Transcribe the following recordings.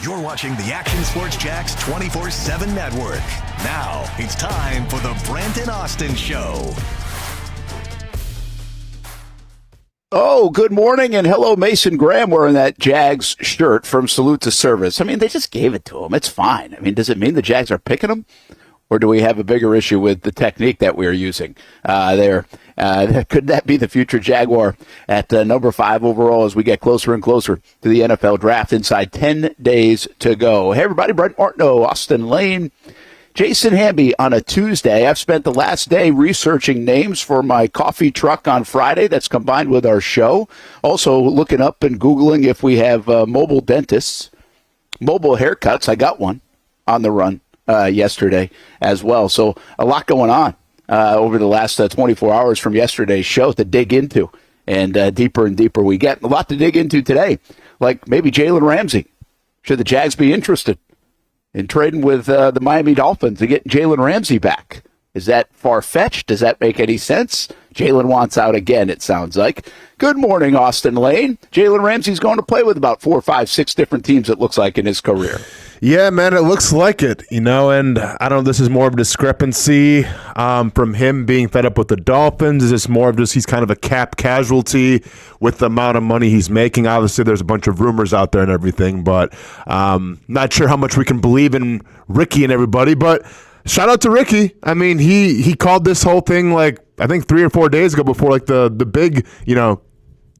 You're watching the Action Sports Jax 24/7 network. Now it's time for the Brent Austen Show. Oh, good morning and hello, Mason Graham wearing that Jags shirt from Salute to Service. I mean, they just gave it to him. It's fine. I mean, does it mean the Jags are picking him? Or do we have a bigger issue with the technique that we're using there? Could that be the future Jaguar at number 5 overall as we get closer and closer to the NFL draft inside 10 days to go? Hey, everybody, Brent Martineau, Austen Lane, Jason Hamby on a Tuesday. I've spent the last day researching names for my coffee truck on Friday that's combined with our show. Also looking up and Googling if we have mobile dentists, mobile haircuts. I got one on the run yesterday as well. So a lot going on over the last 24 hours from yesterday's show to dig into. And deeper and deeper we get. A lot to dig into today, like maybe Jalen Ramsey. Should the Jags be interested in trading with the Miami Dolphins to get Jalen Ramsey back? Is that far-fetched? Does that make any sense? Jalen wants out again, it sounds like. Good morning, Austen Lane. Jalen Ramsey's going to play with about 4, 5, 6 different teams, it looks like, in his career. Yeah, man, it looks like it, and I don't know, this is more of a discrepancy from him being fed up with the Dolphins. Is this more of just he's kind of a cap casualty with the amount of money he's making? Obviously, there's a bunch of rumors out there and everything, but not sure how much we can believe in Ricky and everybody, but shout out to Ricky. I mean, he called this whole thing like I think 3 or 4 days ago before like the big,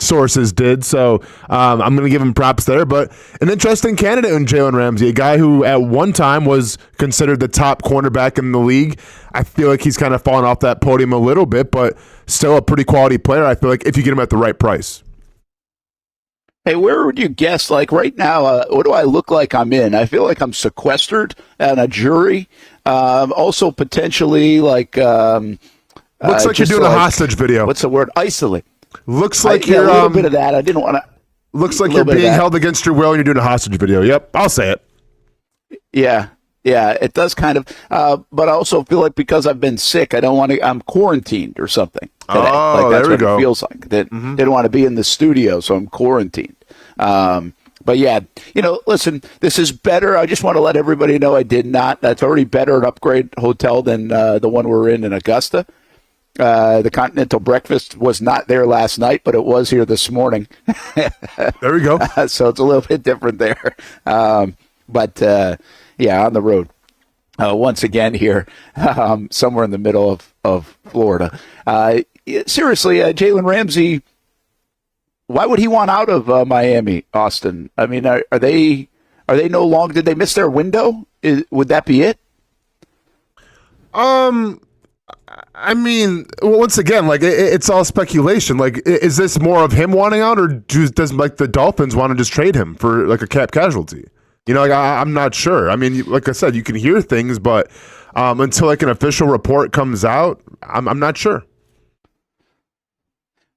sources did. So I'm going to give him props there. But an interesting candidate in Jalen Ramsey, a guy who at one time was considered the top cornerback in the league. I feel like he's kind of fallen off that podium a little bit, but still a pretty quality player, I feel like, if you get him at the right price. Hey, where would you guess, like right now, what do I look like I'm in? I feel like I'm sequestered on a jury. Also potentially like... looks like you're doing a hostage video. What's the word? Isolate. Looks like you're... a little bit of that. I didn't want to... Looks like you're being held against your will and you're doing a hostage video. Yep, I'll say it. Yeah, it does kind of. But I also feel like because I've been sick, I don't want to... I'm quarantined or something today. Oh, that's there we what go. It feels like. Didn't want to be in the studio, so I'm quarantined. But yeah, listen, this is better. I just want to let everybody know I did not. That's already better, an upgrade hotel than the one we're in Augusta. The Continental Breakfast was not there last night, but it was here this morning. There we go. So it's a little bit different there. But on the road. Once again here, somewhere in the middle of Florida. Seriously, Jalen Ramsey, why would he want out of Miami, Austin? I mean, are they no longer, did they miss their window? Would that be it? I mean, once again, like it's all speculation. Like, is this more of him wanting out, or does like the Dolphins want to just trade him for like a cap casualty? I'm not sure. I mean, like I said, you can hear things, but until like an official report comes out, I'm not sure.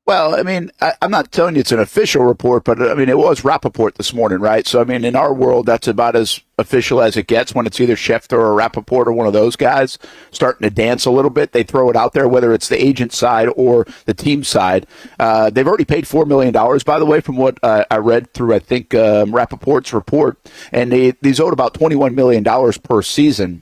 Well, I mean, I'm not telling you it's an official report, but I mean, it was Rappaport this morning, right? So, I mean, in our world, that's about as official as it gets when it's either Schefter or Rappaport or one of those guys starting to dance a little bit. They throw it out there, whether it's the agent side or the team side. They've already paid $4 million, by the way, from what I read through, I think, Rappaport's report. And these owed about $21 million per season.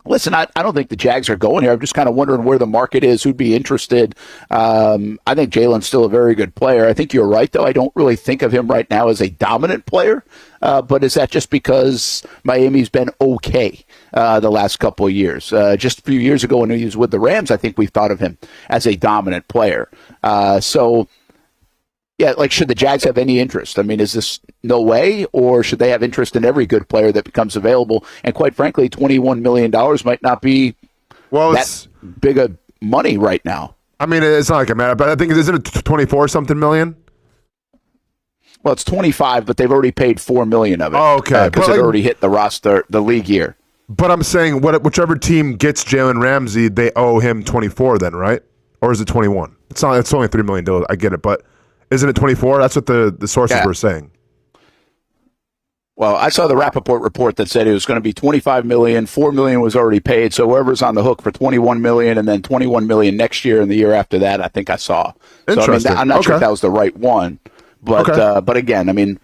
Listen, I don't think the Jags are going here. I'm just kind of wondering where the market is, who'd be interested. I think Jalen's still a very good player. I think you're right, though. I don't really think of him right now as a dominant player. But is that just because Miami's been okay the last couple of years? Just a few years ago when he was with the Rams, I think we thought of him as a dominant player. Yeah, like, should the Jags have any interest? I mean, is this no way, or should they have interest in every good player that becomes available? And quite frankly, $21 million might not be that big of money right now. I mean, it's not like it matters, but I think, isn't it 24-something million? Well, it's 25, but they've already paid $4 million of it. Oh, okay. Because it already hit the roster, the league year. But I'm saying, whichever team gets Jalen Ramsey, they owe him 24 then, right? Or is it 21? It's only $3 million. I get it, but isn't it 24? That's what the sources were saying. Well, I saw the Rappaport report that said it was going to be $25 million. $4 million was already paid, so whoever's on the hook for $21 million, and then $21 million next year and the year after that, I think I saw. So, I mean, I'm not sure if that was the right one, but but again, I mean,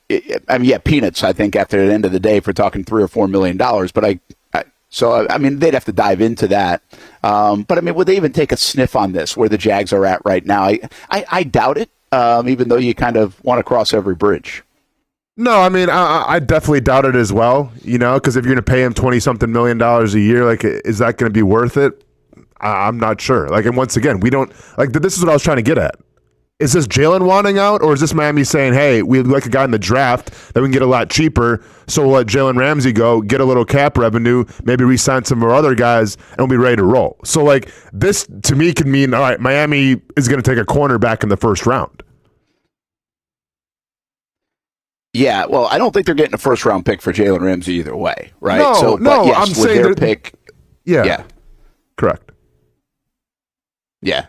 I mean, yeah, peanuts, I think, after the end of the day for talking $3 or $4 million. But I mean, they'd have to dive into that. But I mean, would they even take a sniff on this where the Jags are at right now? I doubt it, even though you kind of want to cross every bridge. No, I mean, I definitely doubt it as well, because if you're going to pay him $20-something million a year, like, is that going to be worth it? I'm not sure. Like, and once again, we don't, like, this is what I was trying to get at. Is this Jalen wanting out, or is this Miami saying, hey, we'd like a guy in the draft that we can get a lot cheaper, so we'll let Jalen Ramsey go, get a little cap revenue, maybe re-sign some of our other guys, and we'll be ready to roll. So, like, this, to me, could mean, all right, Miami is going to take a cornerback in the first round. Yeah, well, I don't think they're getting a first-round pick for Jalen Ramsey either way, right? No, yes, I'm saying their pick. Yeah, correct. Yeah.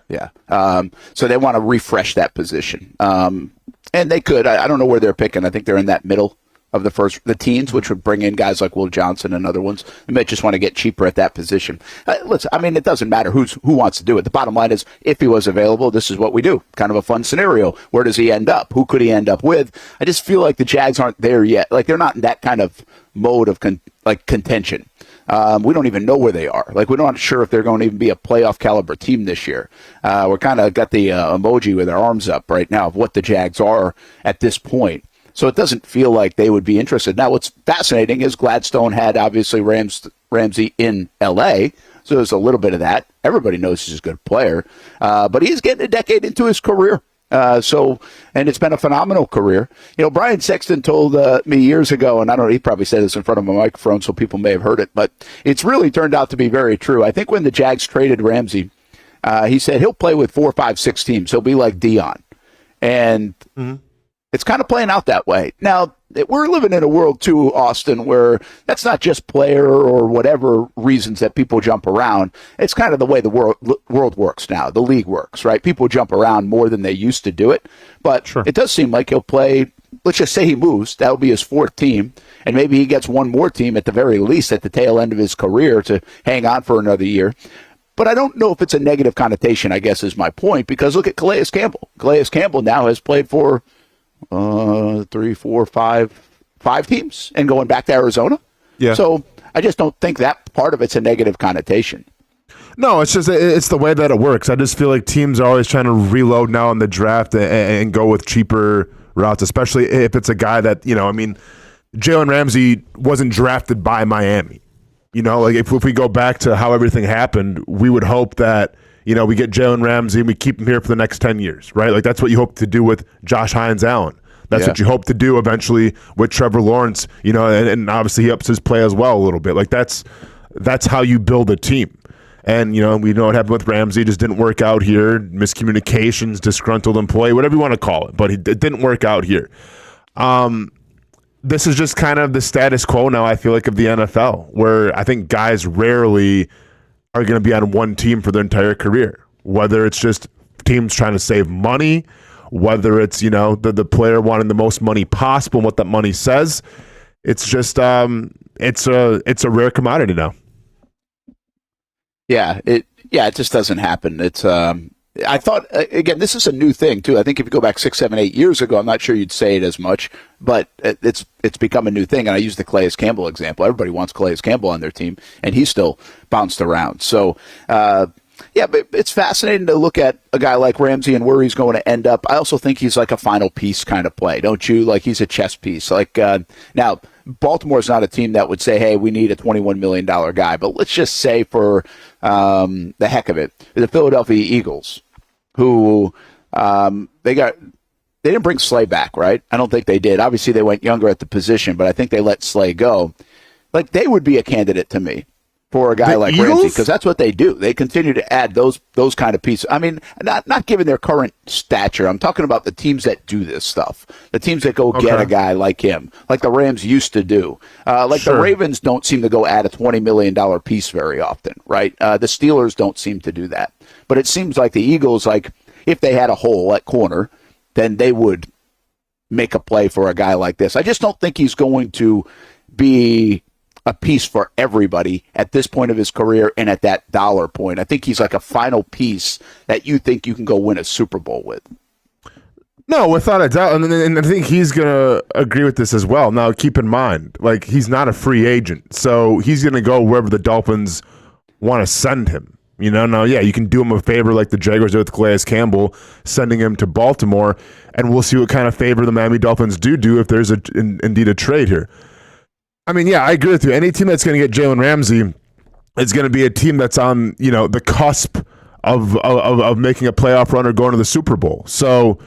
So they want to refresh that position. And they could. I don't know where they're picking. I think they're in that middle of the teens, which would bring in guys like Will Johnson and other ones. They might just want to get cheaper at that position. Listen, I mean, it doesn't matter who wants to do it. The bottom line is, if he was available, this is what we do. Kind of a fun scenario. Where does he end up? Who could he end up with? I just feel like the Jags aren't there yet. Like, they're not in that kind of mode of contention. We don't even know where they are. Like, we're not sure if they're going to even be a playoff caliber team this year. We're kind of got the emoji with our arms up right now of what the Jags are at this point. So it doesn't feel like they would be interested. Now, what's fascinating is Gladstone had, obviously, Ramsey in L.A., so there's a little bit of that. Everybody knows he's a good player. But he's getting a decade into his career. And it's been a phenomenal career. Brian Sexton told me years ago, and I don't know, he probably said this in front of a microphone, so people may have heard it, but it's really turned out to be very true. I think when the Jags traded Ramsey, he said he'll play with 4, 5, 6 teams. He'll be like Dion. And it's kind of playing out that way. Now, we're living in a world, too, Austin, where that's not just player or whatever reasons that people jump around. It's kind of the way the world works now. The league works, right? People jump around more than they used to do it. But It does seem like he'll play, let's just say he moves. That'll be his 4th team. And maybe he gets one more team at the very least at the tail end of his career to hang on for another year. But I don't know if it's a negative connotation, I guess, is my point. Because look at Calais Campbell. Calais Campbell now has played for 3, 4, 5 teams and going back to Arizona. Yeah. So I just don't think that part of it's a negative connotation. No, it's just it's the way that it works. I just feel like teams are always trying to reload now in the draft and go with cheaper routes, especially if it's a guy that, Jalen Ramsey wasn't drafted by Miami. Like if we go back to how everything happened, we would hope that we get Jalen Ramsey and we keep him here for the next 10 years, right? Like that's what you hope to do with Josh Hines-Allen. That's what you hope to do eventually with Trevor Lawrence, and obviously he ups his play as well a little bit. Like that's how you build a team. And, we know what happened with Ramsey. It just didn't work out here. Miscommunications, disgruntled employee, whatever you want to call it. But it didn't work out here. This is just kind of the status quo now, I feel like, of the NFL, where I think guys rarely are going to be on one team for their entire career, whether it's just teams trying to save money, whether it's, the player wanting the most money possible and what that money says. It's just, it's a rare commodity now. Yeah, it just doesn't happen. It's, I thought, again, this is a new thing too. I think if you go back 6, 7, 8 years ago, I'm not sure you'd say it as much, but it's become a new thing. And I use the Calais Campbell example. Everybody wants Calais Campbell on their team, and he's still bounced around. So, but it's fascinating to look at a guy like Ramsey and where he's going to end up. I also think he's like a final piece kind of play, don't you? Like he's a chess piece. Like now, Baltimore's not a team that would say, hey, we need a $21 million guy. But let's just say for the heck of it, the Philadelphia Eagles, who they didn't bring Slay back, right? I don't think they did. Obviously, they went younger at the position, but I think they let Slay go. Like, they would be a candidate to me for a guy like Ramsey, because that's what they do. They continue to add those kind of pieces. I mean, not given their current stature. I'm talking about the teams that do this stuff, the teams that go get a guy like him, like the Rams used to do. The Ravens don't seem to go add a $20 million piece very often, right? The Steelers don't seem to do that. But it seems like the Eagles, like if they had a hole at corner, then they would make a play for a guy like this. I just don't think he's going to be a piece for everybody at this point of his career and at that dollar point. I think he's like a final piece that you think you can go win a Super Bowl with. No, without a doubt, and I think he's gonna agree with this as well. Now, keep in mind, like he's not a free agent, so he's gonna go wherever the Dolphins want to send him. Now, yeah, you can do him a favor like the Jaguars did with Calais Campbell, sending him to Baltimore, and we'll see what kind of favor the Miami Dolphins do if there's indeed a trade here. I mean, yeah, I agree with you. Any team that's going to get Jalen Ramsey is going to be a team that's on the cusp of making a playoff run or going to the Super Bowl. So,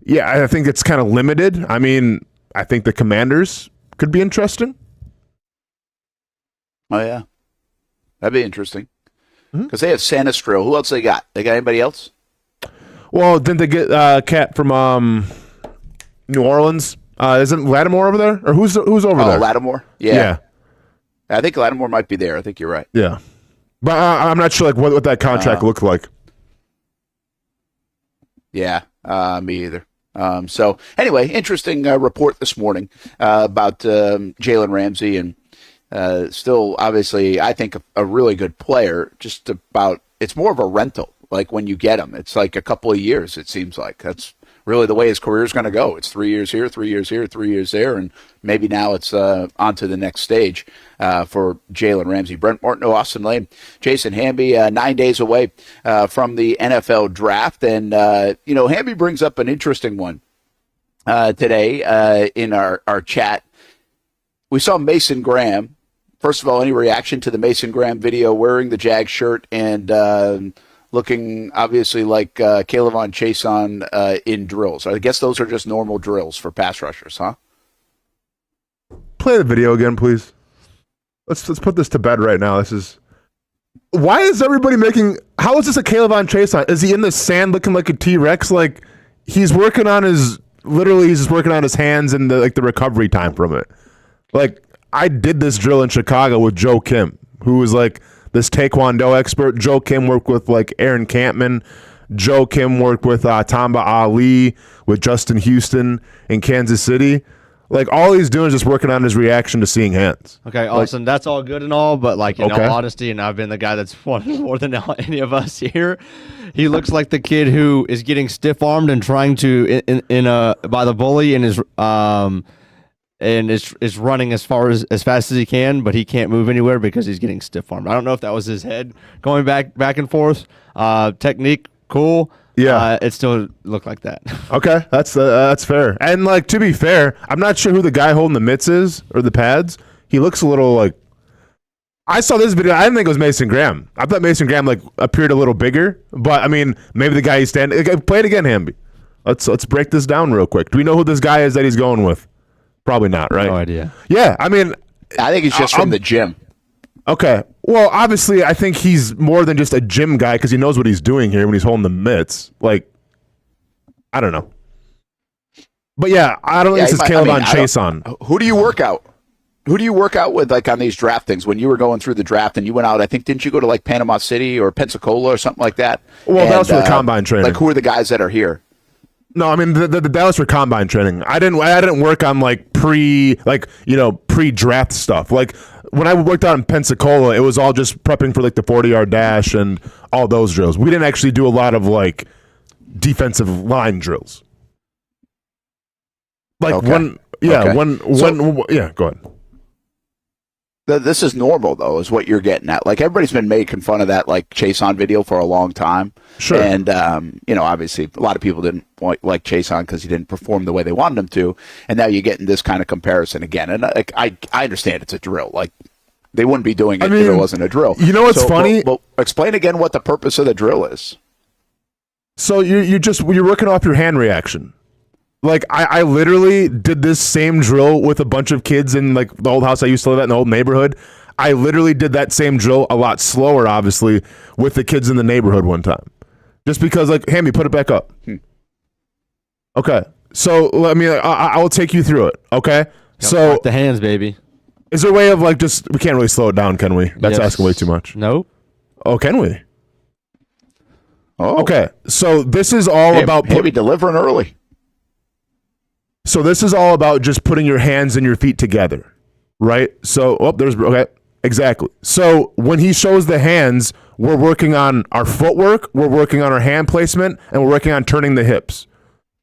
yeah, I think it's kind of limited. I mean, I think the Commanders could be interesting. Oh, yeah. That'd be interesting. Because they have Sanistril. Who else they got? They got anybody else? Well, didn't they get Cat from New Orleans? Isn't Lattimore over there? Or who's over there? Oh, Lattimore? Yeah. I think Lattimore might be there. I think you're right. Yeah. But I'm not sure what that contract looked like. Yeah, me either. So, anyway, interesting report this morning about Jalen Ramsey and still, obviously, I think a really good player. It's more of a rental. Like when you get him, it's like a couple of years. It seems like that's really the way his career is going to go. It's 3 years here, 3 years here, 3 years there, and maybe now it's on to the next stage for Jalen Ramsey. Brent Martineau, Austen Lane, Jason Hamby, 9 days away from the NFL draft, and Hamby brings up an interesting one today in our chat. We saw Mason Graham. First of all, any reaction to the Mason Graham video wearing the Jag shirt and looking obviously like K'Lavon Chaisson in drills? I guess those are just normal drills for pass rushers, huh? Play the video again, please. Let's put this to bed right now. Why is everybody how is this a K'Lavon Chaisson? Is he in the sand looking like a T-Rex? Like he's working on he's just working on his hands and the recovery time from it. Like, I did this drill in Chicago with Joe Kim, who was like this Taekwondo expert. Joe Kim worked with like Aaron Campman. Joe Kim worked with Tamba Ali, with Justin Houston in Kansas City. Like, all he's doing is just working on his reaction to seeing hands. Okay, Austin, that's all good and all, but like in all honesty, and I've been the guy that's won more than any of us here. He looks like the kid who is getting stiff-armed and trying to by the bully and is running as fast as he can, but he can't move anywhere because he's getting stiff-armed. I don't know if that was his head going back and forth. Technique, cool. Yeah, it still looked like that. Okay, that's fair. And like, to be fair, I'm not sure who the guy holding the mitts is or the pads. He looks a little like. I saw this video. I didn't think it was Mason Graham. I thought Mason Graham like appeared a little bigger, but I mean, maybe the guy he's standing. Play it again, Hamby. Let's break this down real quick. Do we know who this guy is that he's going with? Probably not, right? No idea. Yeah, I mean, I think he's just from the gym. Okay. Well, obviously, I think he's more than just a gym guy because he knows what he's doing here when he's holding the mitts. Like, I don't know. But yeah, I don't think this is K'Lavon Chaisson. Who do you work out? Who do you work out with, like, on these draft things? When you were going through the draft and you went out, I think, didn't you go to, like, Panama City or Pensacola or something like that? Well, that was for the combine training. Like, who are the guys that are here? No, I mean that was for combine training. I didn't work on like pre-draft stuff. Like when I worked out in Pensacola, it was all just prepping for like the 40-yard dash and all those drills. We didn't actually do a lot of like defensive line drills. Like go ahead. This is normal, though, is what you're getting at. Like, everybody's been making fun of that, like, Chaisson video for a long time. Sure. And, obviously, a lot of people didn't like Chaisson because he didn't perform the way they wanted him to. And now you're getting this kind of comparison again. And I understand it's a drill. Like, they wouldn't be doing it if it wasn't a drill. You know what's funny? Well, explain again what the purpose of the drill is. So you're working off your hand reaction. Like, I literally did this same drill with a bunch of kids in, like, the old house I used to live at in the old neighborhood. I literally did that same drill a lot slower, obviously, with the kids in the neighborhood one time. Just because, like, Hammy, put it back up. Okay. So, I will take you through it, okay? So the hands, baby. Is there a way of, like, we can't really slow it down, can we? That's asking way too much. Nope. Oh, can we? Oh. Okay. So, this is all about... Maybe delivering early. So this is all about just putting your hands and your feet together, right? Exactly. So when he shows the hands, we're working on our footwork, we're working on our hand placement, and we're working on turning the hips.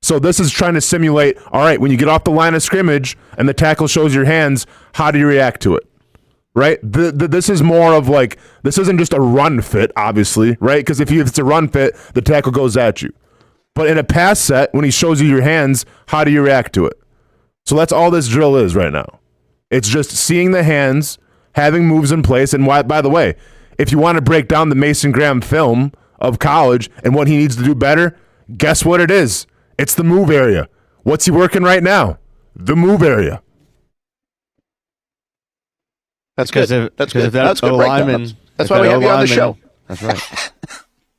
So this is trying to simulate, all right, when you get off the line of scrimmage and the tackle shows your hands, how do you react to it? Right? This is more of like, this isn't just a run fit, obviously, right? Because if it's a run fit, the tackle goes at you. But in a pass set, when he shows you your hands, how do you react to it? So that's all this drill is right now. It's just seeing the hands, having moves in place. And why, by the way, if you want to break down the Mason Graham film of college and what he needs to do better, guess what it is? It's the move area. What's he working right now? The move area. That's good. That's good. That's good. Lineman, that's why we have you on the show. That's right.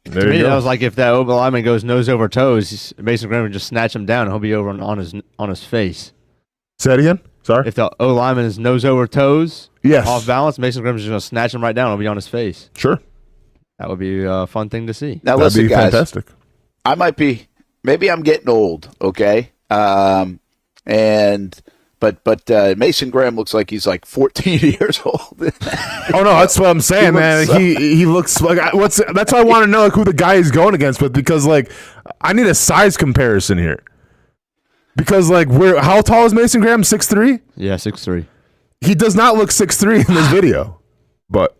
To me, that was like if that O lineman goes nose over toes, Mason Graham would just snatch him down and he'll be over on his face. Say that again? Sorry? If the O lineman is nose over toes, yes, off balance, Mason Graham's just going to snatch him right down and he'll be on his face. Sure. That would be a fun thing to see. Now, that'd listen, be guys, fantastic. I might be, maybe I'm getting old, okay? But Mason Graham looks like he's like 14 years old. Oh no, that's what I'm saying, man. He looks like that's why I want to know like who the guy he's going against with, because like I need a size comparison here. Because like how tall is Mason Graham? 6'3"? Yeah, 6'3". He does not look 6'3" in this video. But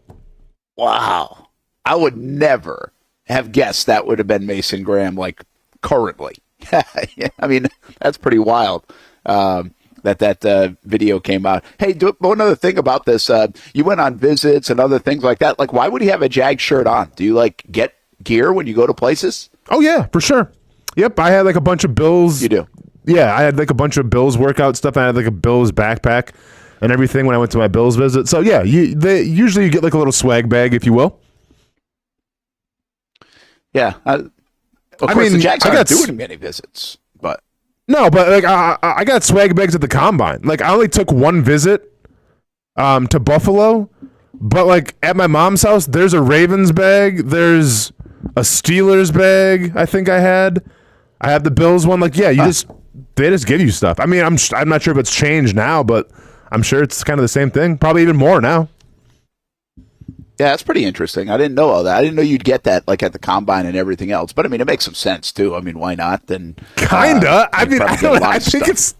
wow. I would never have guessed that would have been Mason Graham like currently. I mean, that's pretty wild. That video came out. Hey, one other thing about this. You went on visits and other things like that. Like, why would he have a Jag shirt on? Do you, like, get gear when you go to places? Oh, yeah, for sure. Yep, I had, like, a bunch of Bills. You do? Yeah, I had, like, a bunch of Bills workout stuff. I had, like, a Bills backpack and everything when I went to my Bills visit. So, yeah, usually you get, like, a little swag bag, if you will. Yeah. Of course, the Jags aren't doing many visits, but... No, but like I got swag bags at the combine. Like I only took one visit to Buffalo, but like at my mom's house, there's a Ravens bag, there's a Steelers bag. I think I have the Bills one. Like yeah, they just give you stuff. I mean, I'm not sure if it's changed now, but I'm sure it's kind of the same thing. Probably even more now. Yeah, that's pretty interesting. I didn't know all that. I didn't know you'd get that like at the combine and everything else. But I mean, it makes some sense too. I mean, why not? Then kinda. I mean, I think it's.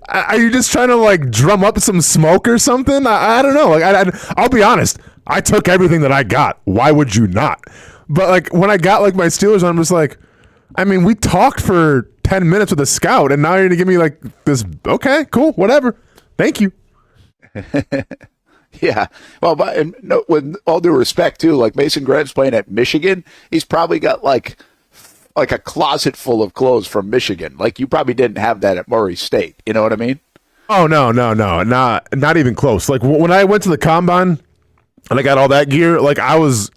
Are you just trying to like drum up some smoke or something? I don't know. Like, I'll be honest. I took everything that I got. Why would you not? But like when I got like my Steelers on, I'm just like, I mean, we talked for 10 minutes with a scout, and now you're gonna give me like this. Okay, cool, whatever. Thank you. Yeah. Well, with all due respect, too, like Mason Graham's playing at Michigan, he's probably got like a closet full of clothes from Michigan. Like you probably didn't have that at Murray State. You know what I mean? Oh, no. Not even close. Like when I went to the combine and I got all that gear, like I was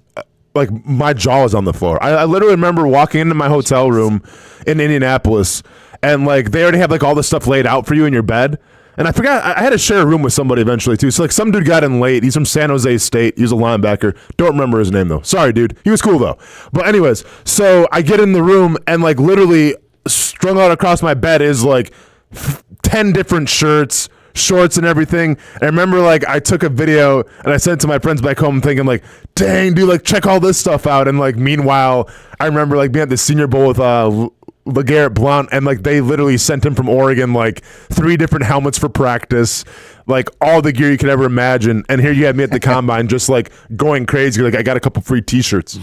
like my jaw was on the floor. I literally remember walking into my hotel room in Indianapolis and like they already have like all this stuff laid out for you in your bed. And I forgot, I had to share a room with somebody eventually, too. So, like, some dude got in late. He's from San Jose State. He's a linebacker. Don't remember his name, though. Sorry, dude. He was cool, though. But anyways, so I get in the room, and, like, literally strung out across my bed is, like, 10 different shirts, shorts, and everything. And I remember, like, I took a video, and I sent it to my friends back home thinking, like, dang, dude, like, check all this stuff out. And, like, meanwhile, I remember, like, being at the Senior Bowl with LeGarrette Blount, and like they literally sent him from Oregon like 3 different helmets for practice, like all the gear you could ever imagine. And here you had me at the combine just like going crazy. Like I got a couple free t-shirts.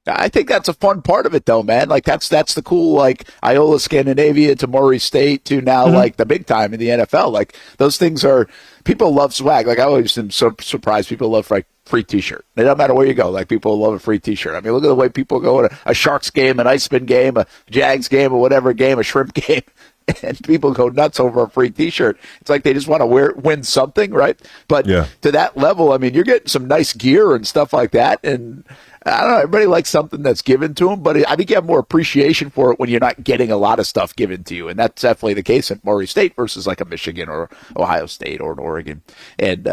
I think that's a fun part of it, though, man. Like that's the cool, like Iola Scandinavia to Murray State to now like the big time in the NFL. Like those things are, people love swag. Like I always am so surprised people love like free t-shirt. It doesn't matter where you go. Like people love a free t-shirt. I mean, look at the way people go to a Sharks game, an Iceman game, a Jags game, or whatever game, a Shrimp game. And people go nuts over a free t-shirt. It's like they just want to win something, right? But to that level, I mean, you're getting some nice gear and stuff like that. And I don't know, everybody likes something that's given to them, but I think you have more appreciation for it when you're not getting a lot of stuff given to you. And that's definitely the case at Murray State versus like a Michigan or Ohio State or an Oregon and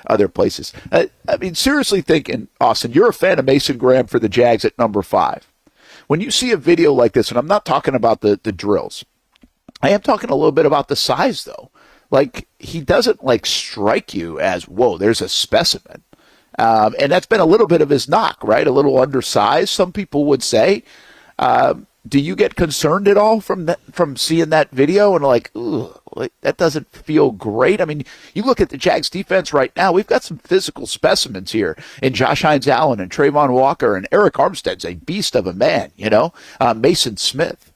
other places. I mean, seriously thinking, Austen, you're a fan of Mason Graham for the Jags at number 5. When you see a video like this, and I'm not talking about the drills, I am talking a little bit about the size, though. Like, he doesn't, like, strike you as, whoa, there's a specimen. And that's been a little bit of his knock, right? A little undersized, some people would say. do you get concerned at all from seeing that video and like, ooh, like, that doesn't feel great? I mean, you look at the Jags defense right now, we've got some physical specimens here in Josh Hines-Allen and Trayvon Walker, and Eric Armstead's a beast of a man, Mason Smith.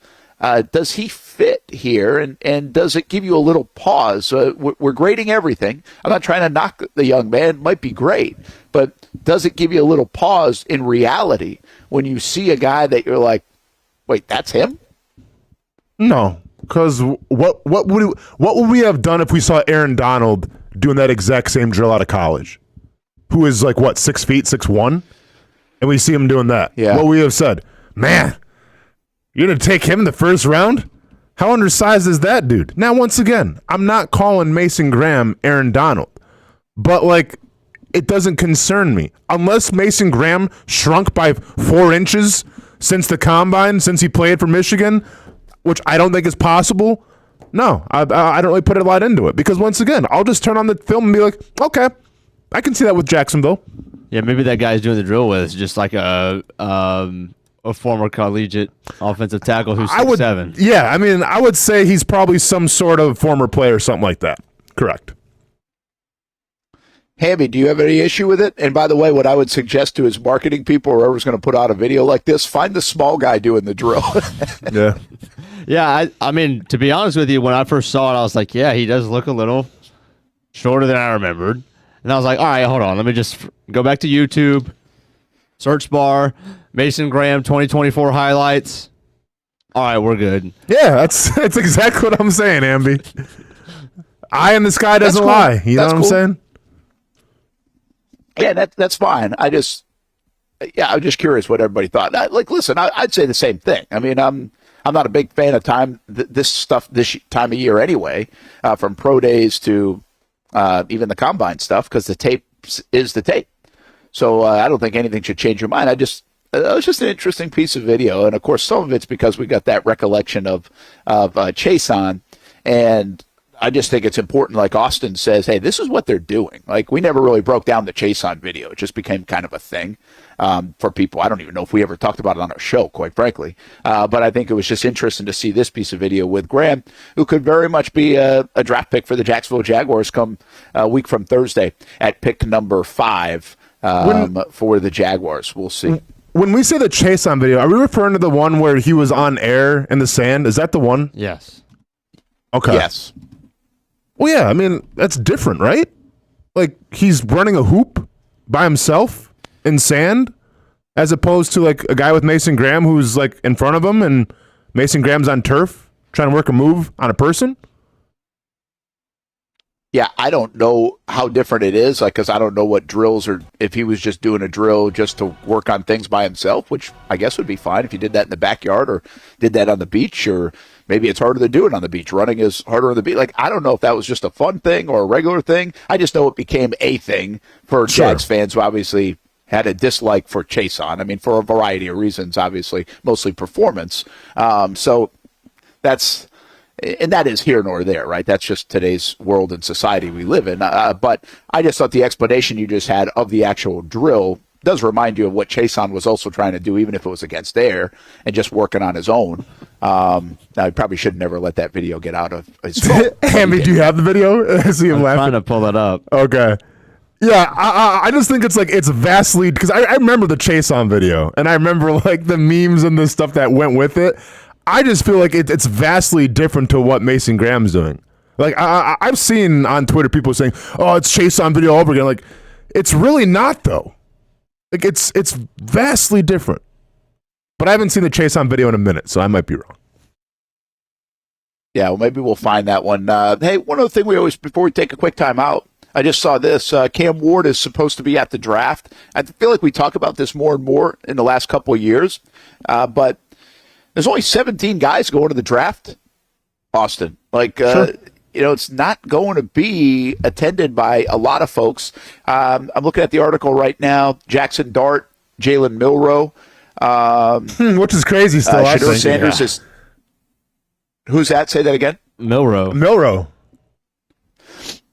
Does he fit here, and does it give you a little pause? We're grading everything. I'm not trying to knock the young man. It might be great, but does it give you a little pause in reality when you see a guy that you're like, wait, that's him? No, because what would we have done if we saw Aaron Donald doing that exact same drill out of college? Who is like, 6 feet, 6'1"? And we see him doing that. Yeah. What we have said, man, you're going to take him in the first round? How undersized is that dude? Now, once again, I'm not calling Mason Graham Aaron Donald, but like, it doesn't concern me. Unless Mason Graham shrunk by 4 inches since the combine, since he played for Michigan, which I don't think is possible. No, I don't really put a lot into it because, once again, I'll just turn on the film and be like, okay, I can see that with Jacksonville. Yeah, maybe that guy's doing the drill with is just like a former collegiate offensive tackle who's 6'7". Yeah, I mean, I would say he's probably some sort of former player or something like that. Correct. Hamby, do you have any issue with it? And by the way, what I would suggest to his marketing people, or whoever's going to put out a video like this, find the small guy doing the drill. Yeah. Yeah, I mean, to be honest with you, when I first saw it, I was like, yeah, he does look a little shorter than I remembered. And I was like, all right, hold on. Let me just go back to YouTube, search bar, Mason Graham 2024 highlights. All right, we're good. Yeah, that's exactly what I'm saying, Amby. Eye in the sky doesn't lie. You know what I'm saying? Yeah, that's fine. I'm just curious what everybody thought. Listen, I'd say the same thing. I mean, I'm not a big fan of this time of year anyway, from pro days to even the combine stuff, because the tape is the tape. So I don't think anything should change your mind. It was just an interesting piece of video, and of course, some of it's because we got that recollection of Chase on, and I just think it's important, like Austen says, hey, this is what they're doing. Like, we never really broke down the Chase on video. It just became kind of a thing for people. I don't even know if we ever talked about it on our show, quite frankly. But I think it was just interesting to see this piece of video with Graham, who could very much be a draft pick for the Jacksonville Jaguars come a week from Thursday at pick number 5 for the Jaguars. We'll see. When we say the Chase on video, are we referring to the one where he was on air in the sand? Is that the one? Yes. Okay. Yes. Well, yeah, I mean, that's different, right? Like, he's running a hoop by himself in sand, as opposed to, like, a guy with Mason Graham who's, like, in front of him, and Mason Graham's on turf trying to work a move on a person. Yeah, I don't know how different it is, because I don't know what drills, or if he was just doing a drill just to work on things by himself, which I guess would be fine if you did that in the backyard or did that on the beach, or maybe it's harder to do it on the beach. Running is harder on the beach. Like, I don't know if that was just a fun thing or a regular thing. I just know it became a thing for Jags fans who obviously had a dislike for Chase on. I mean, for a variety of reasons, obviously, mostly performance. So that's... And that is here nor there, right? That's just today's world and society we live in. But I just thought the explanation you just had of the actual drill does remind you of what Chason was also trying to do, even if it was against air and just working on his own. I probably should never let that video get out of his phone. Hammy, do you have the video? I see him I'm laughing. trying to pull it up. Okay. Yeah, I just think it's vastly, because I remember the Chason video, and I remember like the memes and the stuff that went with it. I just feel like it's vastly different to what Mason Graham's doing. Like, I've seen on Twitter people saying, oh, it's Chase on video over again. Like, it's really not, though. Like, it's vastly different. But I haven't seen the Chase on video in a minute, so I might be wrong. Yeah, well, maybe we'll find that one. Hey, one other thing before we take a quick time out, I just saw this. Cam Ward is supposed to be at the draft. I feel like we talk about this more and more in the last couple of years, but there's only 17 guys going to the draft, Austin. Like, sure. It's not going to be attended by a lot of folks. I'm looking at the article right now. Jackson Dart, Jalen Milroe. Which is crazy still, I Shedeur think. Sanders is... Who's that? Say that again. Milroe. Milroe.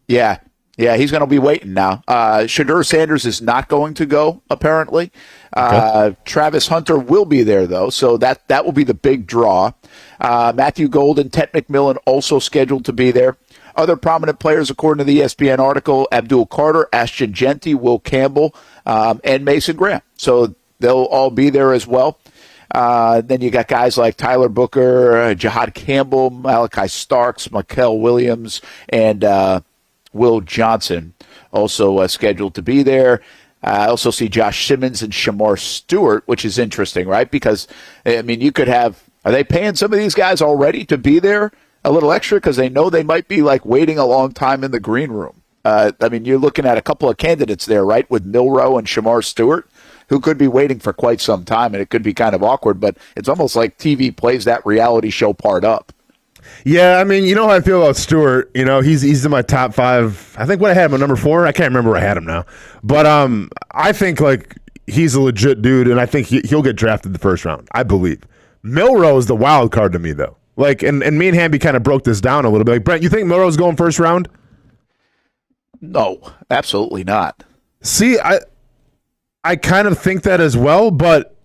Yeah. Yeah, he's going to be waiting now. Shedeur Sanders is not going to go, apparently. Okay. Travis Hunter will be there, though, so that will be the big draw. Matthew Golden, Ted McMillan also scheduled to be there. Other prominent players, according to the ESPN article, Abdul Carter, Ashton Genty, Will Campbell, and Mason Graham. So they'll all be there as well. Then you got guys like Tyler Booker, Jahad Campbell, Malachi Starks, Mikel Williams, and Will Johnson also scheduled to be there. I also see Josh Simmons and Shamar Stewart, which is interesting, right? Because, I mean, you could have – are they paying some of these guys already to be there a little extra because they know they might be, like, waiting a long time in the green room? I mean, you're looking at a couple of candidates there, right, with Milroe and Shamar Stewart, who could be waiting for quite some time, and it could be kind of awkward, but it's almost like TV plays that reality show part up. Yeah, I mean, you know how I feel about Stewart. You know, he's in my top 5. I think what I had him at number 4. I can't remember where I had him now. But I think, like, he's a legit dude, and I think he'll get drafted the first round, I believe. Milroe is the wild card to me, though. Like, and me and Hamby kind of broke this down a little bit. Like, Brent, you think Milroe's going first round? No, absolutely not. See, I kind of think that as well, but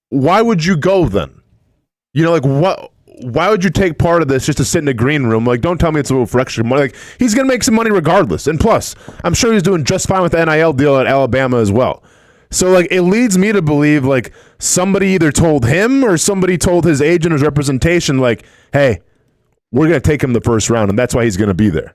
why would you go then? You know, like, what? Why would you take part of this just to sit in a green room? Like, don't tell me it's a little for extra money. Like, he's going to make some money regardless. And plus, I'm sure he's doing just fine with the NIL deal at Alabama as well. So, like, it leads me to believe, like, somebody either told him or somebody told his agent or his representation, like, hey, we're going to take him the first round, and that's why he's going to be there.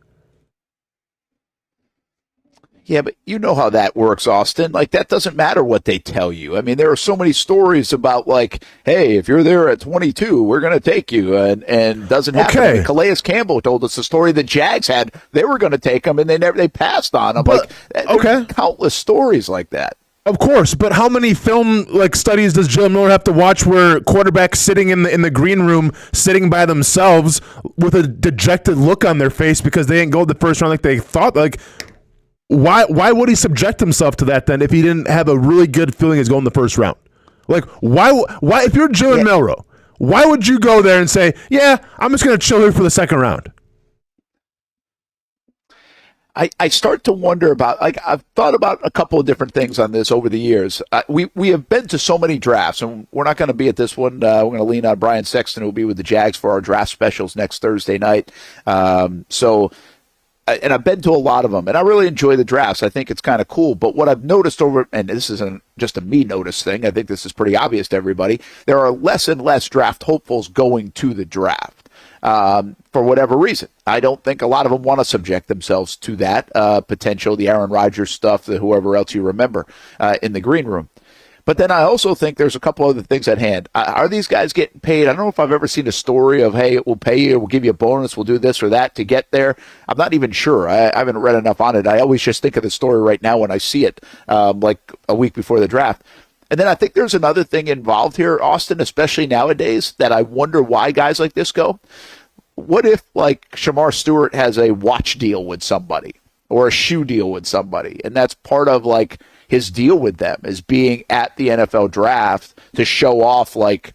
Yeah, but you know how that works, Austin. Like, that doesn't matter what they tell you. I mean, there are so many stories about, like, hey, if you're there at 22, we're going to take you, and doesn't happen. Okay. I mean, Calais Campbell told us the story the Jags had. They were going to take him, and they passed on him. But, like, there's countless stories like that. Of course, but how many film studies does Jalen Miller have to watch where quarterbacks sitting in the green room, sitting by themselves with a dejected look on their face because they didn't go the first round like they thought? Like, why would he subject himself to that then if he didn't have a really good feeling he's going the first round? Like, why if you're Jalen Milroe, why would you go there and say, yeah, I'm just going to chill here for the second round? I start to wonder about, like, I've thought about a couple of different things on this over the years. We have been to so many drafts, and we're not going to be at this one. We're going to lean on Brian Sexton, who will be with the Jags for our draft specials next Thursday night. And I've been to a lot of them, and I really enjoy the drafts. I think it's kind of cool. But what I've noticed and this isn't just a me notice thing, I think this is pretty obvious to everybody, there are less and less draft hopefuls going to the draft. For whatever reason. I don't think a lot of them want to subject themselves to that potential, the Aaron Rodgers stuff, the whoever else you remember in the green room. But then I also think there's a couple other things at hand. Are these guys getting paid? I don't know if I've ever seen a story of, hey, we'll pay you, we'll give you a bonus, we'll do this or that to get there. I'm not even sure. I haven't read enough on it. I always just think of the story right now when I see it, like a week before the draft. And then I think there's another thing involved here, Austin, especially nowadays, that I wonder why guys like this go. What if, like, Shamar Stewart has a watch deal with somebody or a shoe deal with somebody, and that's part of, like, his deal with them is being at the NFL draft to show off, like,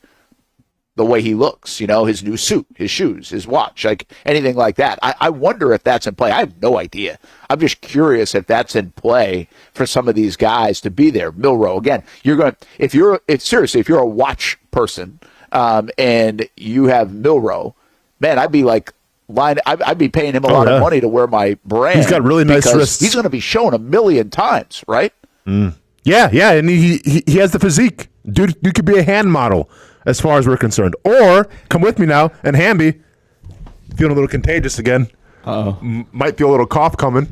the way he looks, you know, his new suit, his shoes, his watch, like anything like that. I wonder if that's in play. I have no idea. I'm just curious if that's in play for some of these guys to be there. Milroe, again, if you're a watch person and you have Milroe, man, I'd be like, I'd be paying him a lot of money to wear my brand. He's got really nice wrists. He's going to be shown 1,000,000 times, right? Mm. Yeah, and he has the physique. Dude, you could be a hand model as far as we're concerned. Or, come with me now, and Hamby, feeling a little contagious again. Uh-oh. Might feel a little cough coming.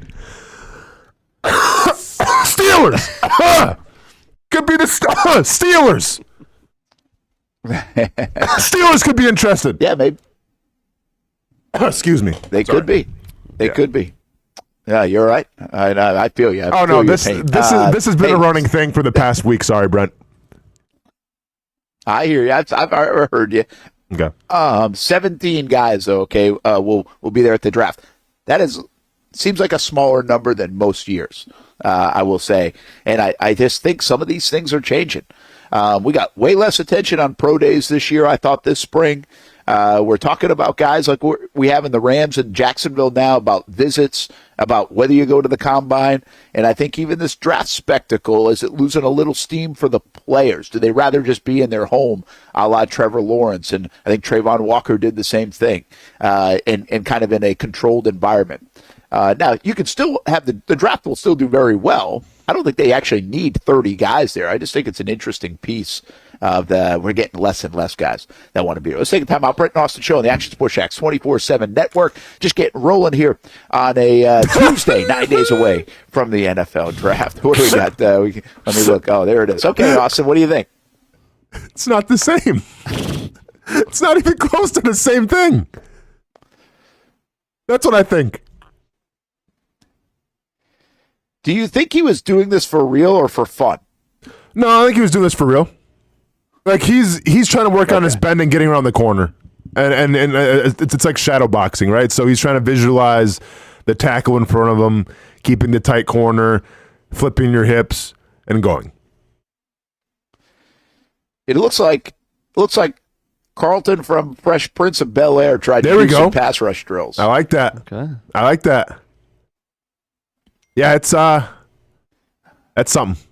Steelers! Could be the Steelers! Steelers could be interested. Yeah, maybe. Excuse me. They could be. They could be. Yeah, you're right. I feel you. This has been a running thing for the past week. Sorry, Brent. I hear you. I've heard you. Okay. 17 guys, though. Okay, will be there at the draft. That seems like a smaller number than most years. I will say, and I just think some of these things are changing. We got way less attention on pro days this year. I thought this spring. We're talking about guys like we have in the Rams in Jacksonville now, about visits, about whether you go to the combine. And I think even this draft spectacle, is it losing a little steam for the players? Do they rather just be in their home, a la Trevor Lawrence? And I think Trayvon Walker did the same thing, and kind of in a controlled environment. Now, you can still have the draft will still do very well. I don't think they actually need 30 guys there. I just think it's an interesting piece of we're getting less and less guys that want to be here. Let's take a time out. Brent Austen Show on the Action Sports Jax 24/7 network. Just getting rolling here on a Tuesday, 9 days away from the NFL draft. What do we got? Let me look. Oh, there it is. Okay, Austin, what do you think? It's not the same. It's not even close to the same thing. That's what I think. Do you think he was doing this for real or for fun? No, I think he was doing this for real. Like he's trying to work on his bend and getting around the corner, and it's like shadow boxing, right? So he's trying to visualize the tackle in front of him, keeping the tight corner, flipping your hips, and going. It looks like Carlton from Fresh Prince of Bel-Air tried to do some pass rush drills. I like that. Okay. I like that. Yeah, it's that's something.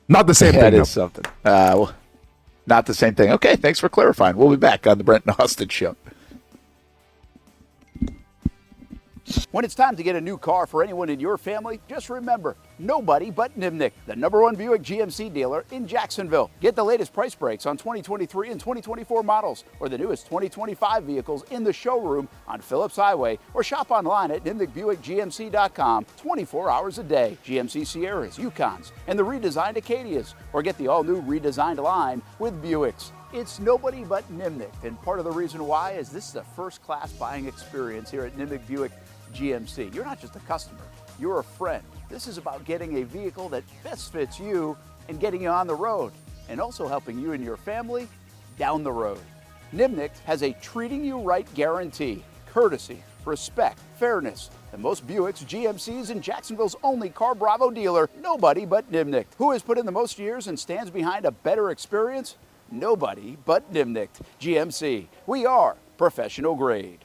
Not the same thing. That is something. Not the same thing. Okay, thanks for clarifying. We'll be back on the Brent Austen Show. When it's time to get a new car for anyone in your family, just remember, nobody but Nimnick, the #1 Buick GMC dealer in Jacksonville. Get the latest price breaks on 2023 and 2024 models, or the newest 2025 vehicles in the showroom on Phillips Highway, or shop online at nimnickbuickgmc.com 24 hours a day. GMC Sierras, Yukons, and the redesigned Acadias, or get the all-new redesigned line with Buicks. It's nobody but Nimnick, and part of the reason why is this is a first-class buying experience here at Nimnick Buick GMC. You're not just a customer, you're a friend. This is about getting a vehicle that best fits you and getting you on the road, and also helping you and your family down the road. Nimnick has a treating you right guarantee, courtesy, respect, fairness. And most Buicks, GMCs, and Jacksonville's only Car Bravo dealer, nobody but Nimnick. Who has put in the most years and stands behind a better experience? Nobody but Nimnick. GMC. We are professional grade.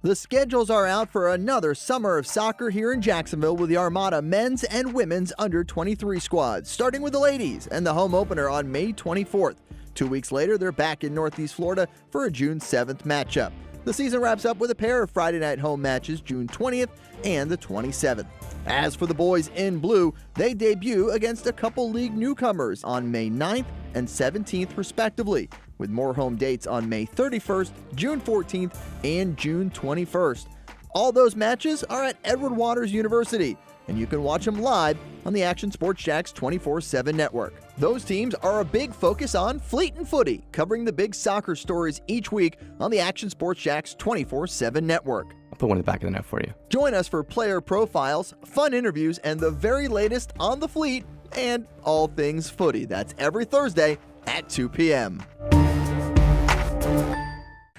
The schedules are out for another summer of soccer here in Jacksonville with the Armada men's and women's under-23 squads, starting with the ladies and the home opener on May 24th. 2 weeks later, they're back in Northeast Florida for a June 7th matchup. The season wraps up with a pair of Friday night home matches June 20th and the 27th. As for the boys in blue, they debut against a couple league newcomers on May 9th and 17th respectively, with more home dates on May 31st, June 14th, and June 21st. All those matches are at Edward Waters University, and you can watch them live on the Action Sports Jax 24/7 network. Those teams are a big focus on Fleet and Footy, covering the big soccer stories each week on the Action Sports Jax 24/7 network. I'll put one in the back of the net for you. Join us for player profiles, fun interviews, and the very latest on the Fleet and all things footy. That's every Thursday at 2 p.m.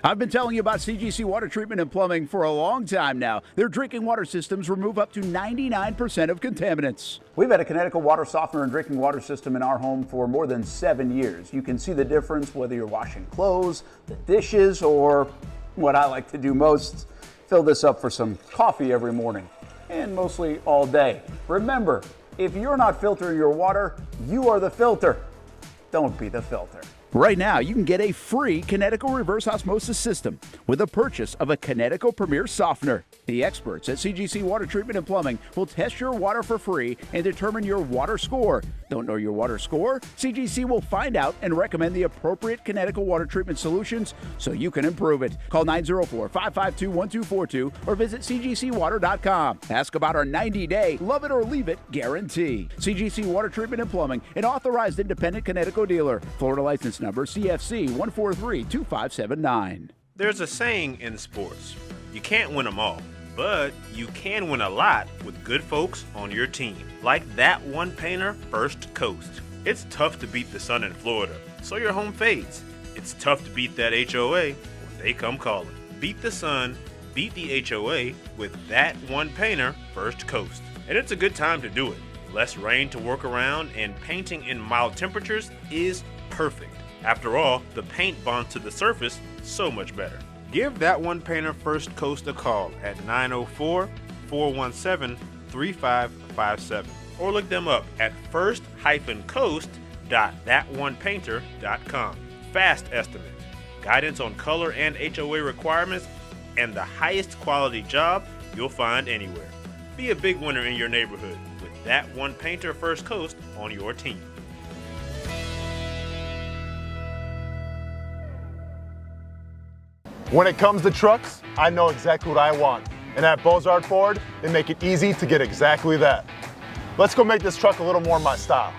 I've been telling you about CGC Water Treatment and Plumbing for a long time now. Their drinking water systems remove up to 99% of contaminants. We've had a Connecticut water softener and drinking water system in our home for more than 7 years. You can see the difference whether you're washing clothes, the dishes, or what I like to do most, fill this up for some coffee every morning, and mostly all day. Remember, if you're not filtering your water, you are the filter. Don't be the filter. Right now, you can get a free Connecticut reverse osmosis system with the purchase of a Connecticut Premier Softener. The experts at CGC Water Treatment and Plumbing will test your water for free and determine your water score. Don't know your water score? CGC will find out and recommend the appropriate Connecticut water treatment solutions so you can improve it. Call 904-552-1242 or visit cgcwater.com. Ask about our 90-day love it or leave it guarantee. CGC Water Treatment and Plumbing, an authorized independent Connecticut dealer. Florida license number CFC 1432579. There's a saying in sports, you can't win them all, but you can win a lot with good folks on your team. Like that one painter, First Coast. It's tough to beat the sun in Florida, so your home fades. It's tough to beat that HOA when they come calling. Beat the sun, beat the HOA with that one painter, First Coast. And it's a good time to do it. less rain to work around, and painting in mild temperatures is perfect. After all, the paint bonds to the surface so much better. Give That One Painter First Coast a call at 904-417-3557 or look them up at first-coast.thatonepainter.com. Fast estimate, guidance on color and HOA requirements, and the highest quality job you'll find anywhere. Be a big winner in your neighborhood with That One Painter First Coast on your team. When it comes to trucks, I know exactly what I want. And at Bozard Ford, they make it easy to get exactly that. Let's go make this truck a little more my style.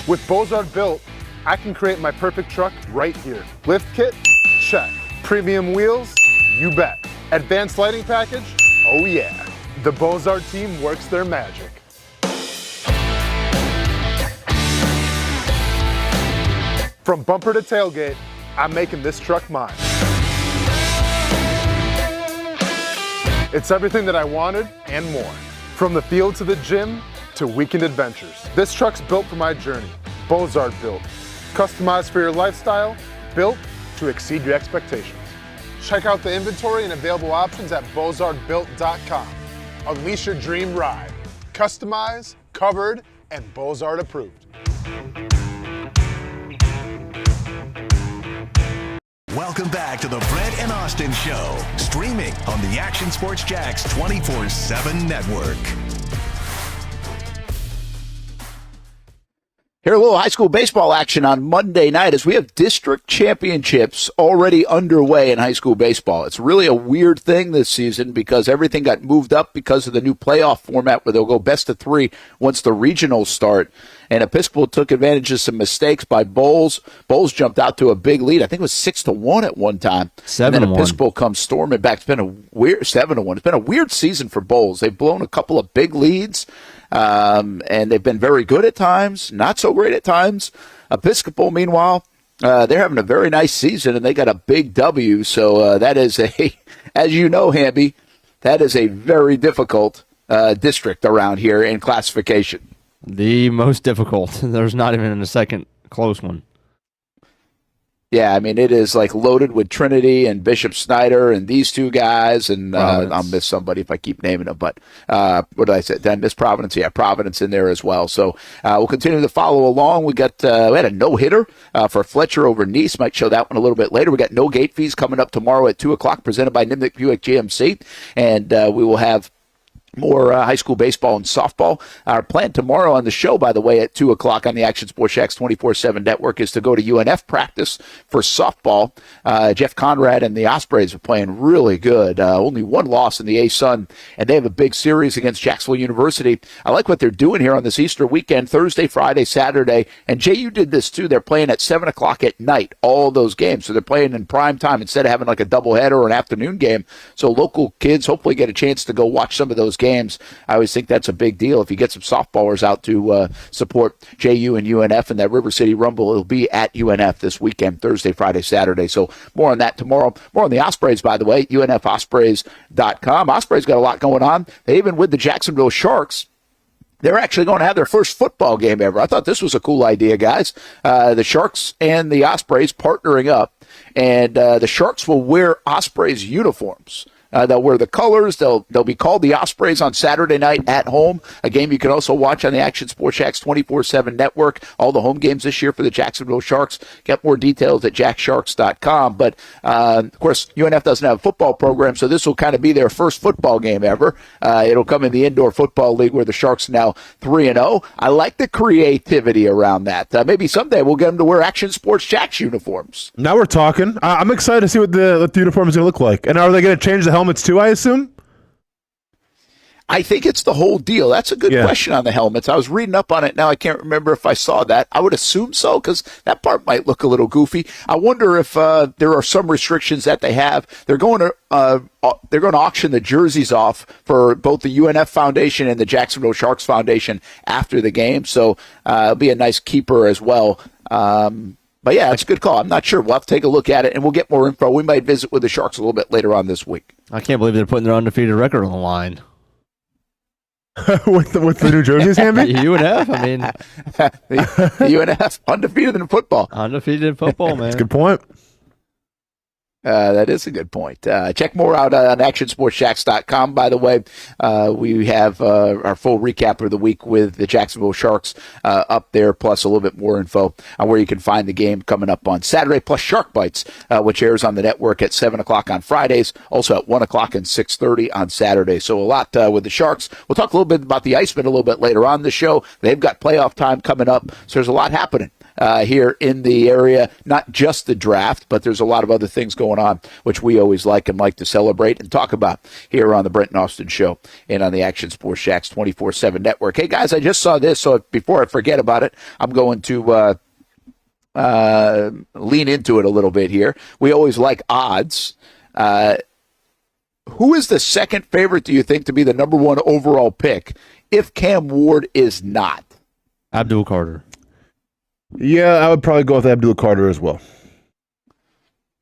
With Bozard Built, I can create my perfect truck right here. Lift kit? Check. Premium wheels? You bet. Advanced lighting package? Oh yeah. The Bozard team works their magic. From bumper to tailgate, I'm making this truck mine. It's everything that I wanted and more. From the field to the gym to weekend adventures. This truck's built for my journey. Bozard Built. Customized for your lifestyle, built to exceed your expectations. Check out the inventory and available options at bozardbuilt.com. Unleash your dream ride. Customized, covered, and Bozard approved. Welcome back to the Brent and Austen Show, streaming on the Action Sports Jax 24/7 network. Here, a little high school baseball action on Monday night as we have district championships already underway in high school baseball. It's really a weird thing this season because everything got moved up because of the new playoff format where they'll go best of three once the regionals start. And Episcopal took advantage of some mistakes by Bowles. Bowles jumped out to a big lead. I think it was 6-1 at one time. 7-1. And then Episcopal comes storming back. It's been a weird 7-1. It's been a weird season for Bowles. They've blown a couple of big leads. And they've been very good at times, not so great at times. Episcopal, meanwhile, they're having a very nice season, and they got a big W. So that is as you know, Hamby, that is a very difficult district around here in classification. The most difficult. There's not even a second close one. Yeah, I mean, it is like loaded with Trinity and Bishop Snyder and these two guys, and I'll miss somebody if I keep naming them. But what did I say? Did I miss Providence? Yeah, Providence in there as well. So we'll continue to follow along. We had a no-hitter for Fletcher over Nice. Might show that one a little bit later. We got no gate fees coming up tomorrow at 2:00, presented by Nimnik Buick GMC, and we will have more high school baseball and softball. Our plan tomorrow on the show, by the way, at 2:00 on the Action Sports Jax 24/7 network is to go to UNF practice for softball. Jeff Conrad and the Ospreys are playing really good. Only one loss in the A-Sun, and they have a big series against Jacksonville University. I like what they're doing here on this Easter weekend, Thursday, Friday, Saturday, and JU did this too. They're playing at 7 o'clock at night, all those games. So they're playing in prime time instead of having like a doubleheader or an afternoon game. So local kids hopefully get a chance to go watch some of those games. I always think that's a big deal. If you get some softballers out to support JU and UNF and that River City Rumble, it'll be at UNF this weekend, Thursday, Friday, Saturday. So more on that tomorrow. More on the Ospreys, by the way, UNFospreys.com. Ospreys got a lot going on. They even with the Jacksonville Sharks, they're actually going to have their first football game ever. I thought this was a cool idea, guys. The Sharks and the Ospreys partnering up, and the Sharks will wear Ospreys uniforms. They'll wear the colors. They'll be called the Ospreys on Saturday night at home, a game you can also watch on the Action Sports Jax 24/7 network. All the home games this year for the Jacksonville Sharks. Get more details at jacksharks.com. But, of course, UNF doesn't have a football program, so this will kind of be their first football game ever. It'll come in the Indoor Football League where the Sharks are now 3-0. I like the creativity around that. Maybe someday we'll get them to wear Action Sports Jax uniforms. Now we're talking. I'm excited to see what the uniform is going to look like. And are they going to change the helmets too, I assume? I think it's the whole deal. That's a good question on the helmets. I was reading up on it. Now I can't remember if I saw that. I would assume so because that part might look a little goofy. I wonder if there are some restrictions that they have. They're going to auction the jerseys off for both the UNF Foundation and the Jacksonville Sharks Foundation after the game. So it'll be a nice keeper as well. But yeah, it's a good call. I'm not sure. We'll have to take a look at it, and we'll get more info. We might visit with the Sharks a little bit later on this week. I can't believe they're putting their undefeated record on the line. with the New Jerseys, Hamby? UNF, I mean, the UNF, undefeated in football. undefeated in football, man. That's a good point. That is a good point. Check more out on actionsportshacks.com, by the way. We have our full recap of the week with the Jacksonville Sharks up there, plus a little bit more info on where you can find the game coming up on Saturday, plus Shark Bites, which airs on the network at 7 o'clock on Fridays, also at 1 o'clock and 6:30 on Saturday. So a lot with the Sharks. We'll talk a little bit about the Icemen a little bit later on the show. They've got playoff time coming up, so there's a lot happening here in the area, not just the draft, but there's a lot of other things going on, which we always like and like to celebrate and talk about here on the Brent Austen Show and on the Action Sports Shacks 24/7 network. Hey, guys, I just saw this, so before I forget about it, I'm going to lean into it a little bit here. We always like odds. Who is the second favorite, do you think, to be the number one overall pick if Cam Ward is not? Abdul Carter. Yeah, I would probably go with Abdul Carter as well.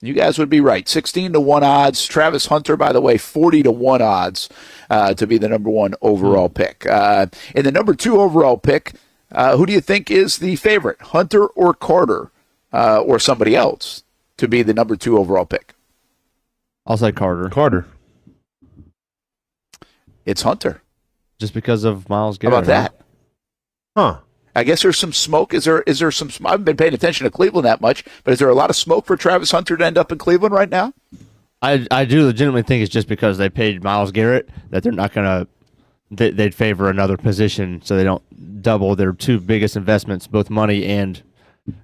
You guys would be right. 16-1 odds. Travis Hunter, by the way, 40-1 odds to be the number one overall pick. In the number two overall pick, who do you think is the favorite, Hunter or Carter, or somebody else to be the number two overall pick? I'll say Carter. Carter. It's Hunter. Just because of Myles Garrett. How about that? Huh. I guess there's some smoke. Is there some? I haven't been paying attention to Cleveland that much, but is there a lot of smoke for Travis Hunter to end up in Cleveland right now? I do legitimately think it's just because they paid Myles Garrett that they're not going to they'd favor another position so they don't double their two biggest investments, both money and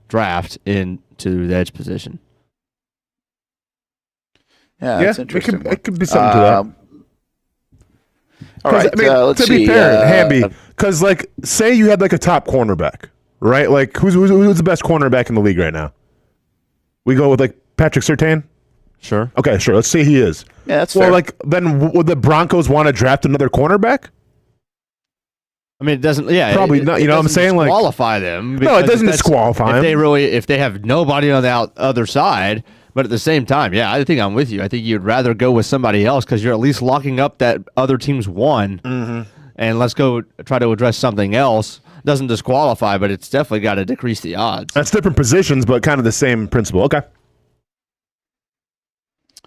draft, into the edge position. Yeah, that's interesting. It could be something to that. All right, I mean, let's to see. be fair, Hamby, because like, say you had like a top cornerback, right? Like, who's the best cornerback in the league right now? We go with like Patrick Surtain. Sure. Okay, sure. Let's say he is. Yeah, that's fair. Like, then would the Broncos want to draft another cornerback? I mean, it doesn't. Yeah, Probably not. You know what I'm saying? Like, disqualify them. No, it doesn't If disqualify them. if they have nobody on the other side. But at the same time, yeah, I think I'm with you. I think you'd rather go with somebody else because you're at least locking up that other team's one. Mm-hmm. And let's go try to address something else. Doesn't disqualify, but it's definitely got to decrease the odds. That's different positions, but kind of the same principle. Okay.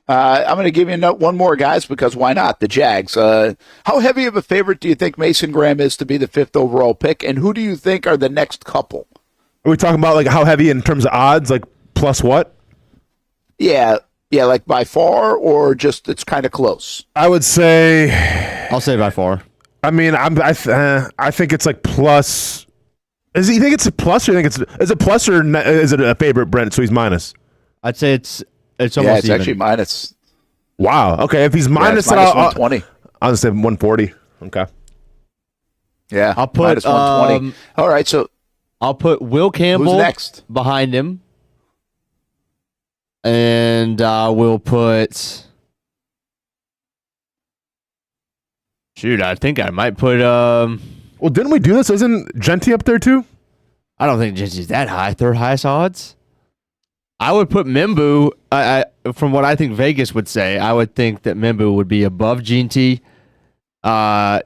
I'm going to give you one more, guys, because why not? The Jags. How heavy of a favorite do you think Mason Graham is to be the 5th overall pick, and who do you think are the next couple? Are we talking about like how heavy in terms of odds, like plus what? Yeah, like by far, or just it's kind of close? I would say. I'll say by far. I mean, I think it's like plus. You think it's a plus, or you think it's a plus, or is it a favorite, Brent? So he's minus. I'd say it's almost it's even. actually minus. Wow. Okay, if he's minus, then minus 120. I'll just say 140. Okay. Yeah, I'll put minus 120. All right, so I'll put Will Campbell who's next behind him. And we'll put. Shoot, I think I might put. Well, didn't we do this? Isn't Genty up there too? I don't think Genty's that high. Third highest odds. I would put Mimbu. From what I think Vegas would say, I would think that Mimbu would be above Genty. So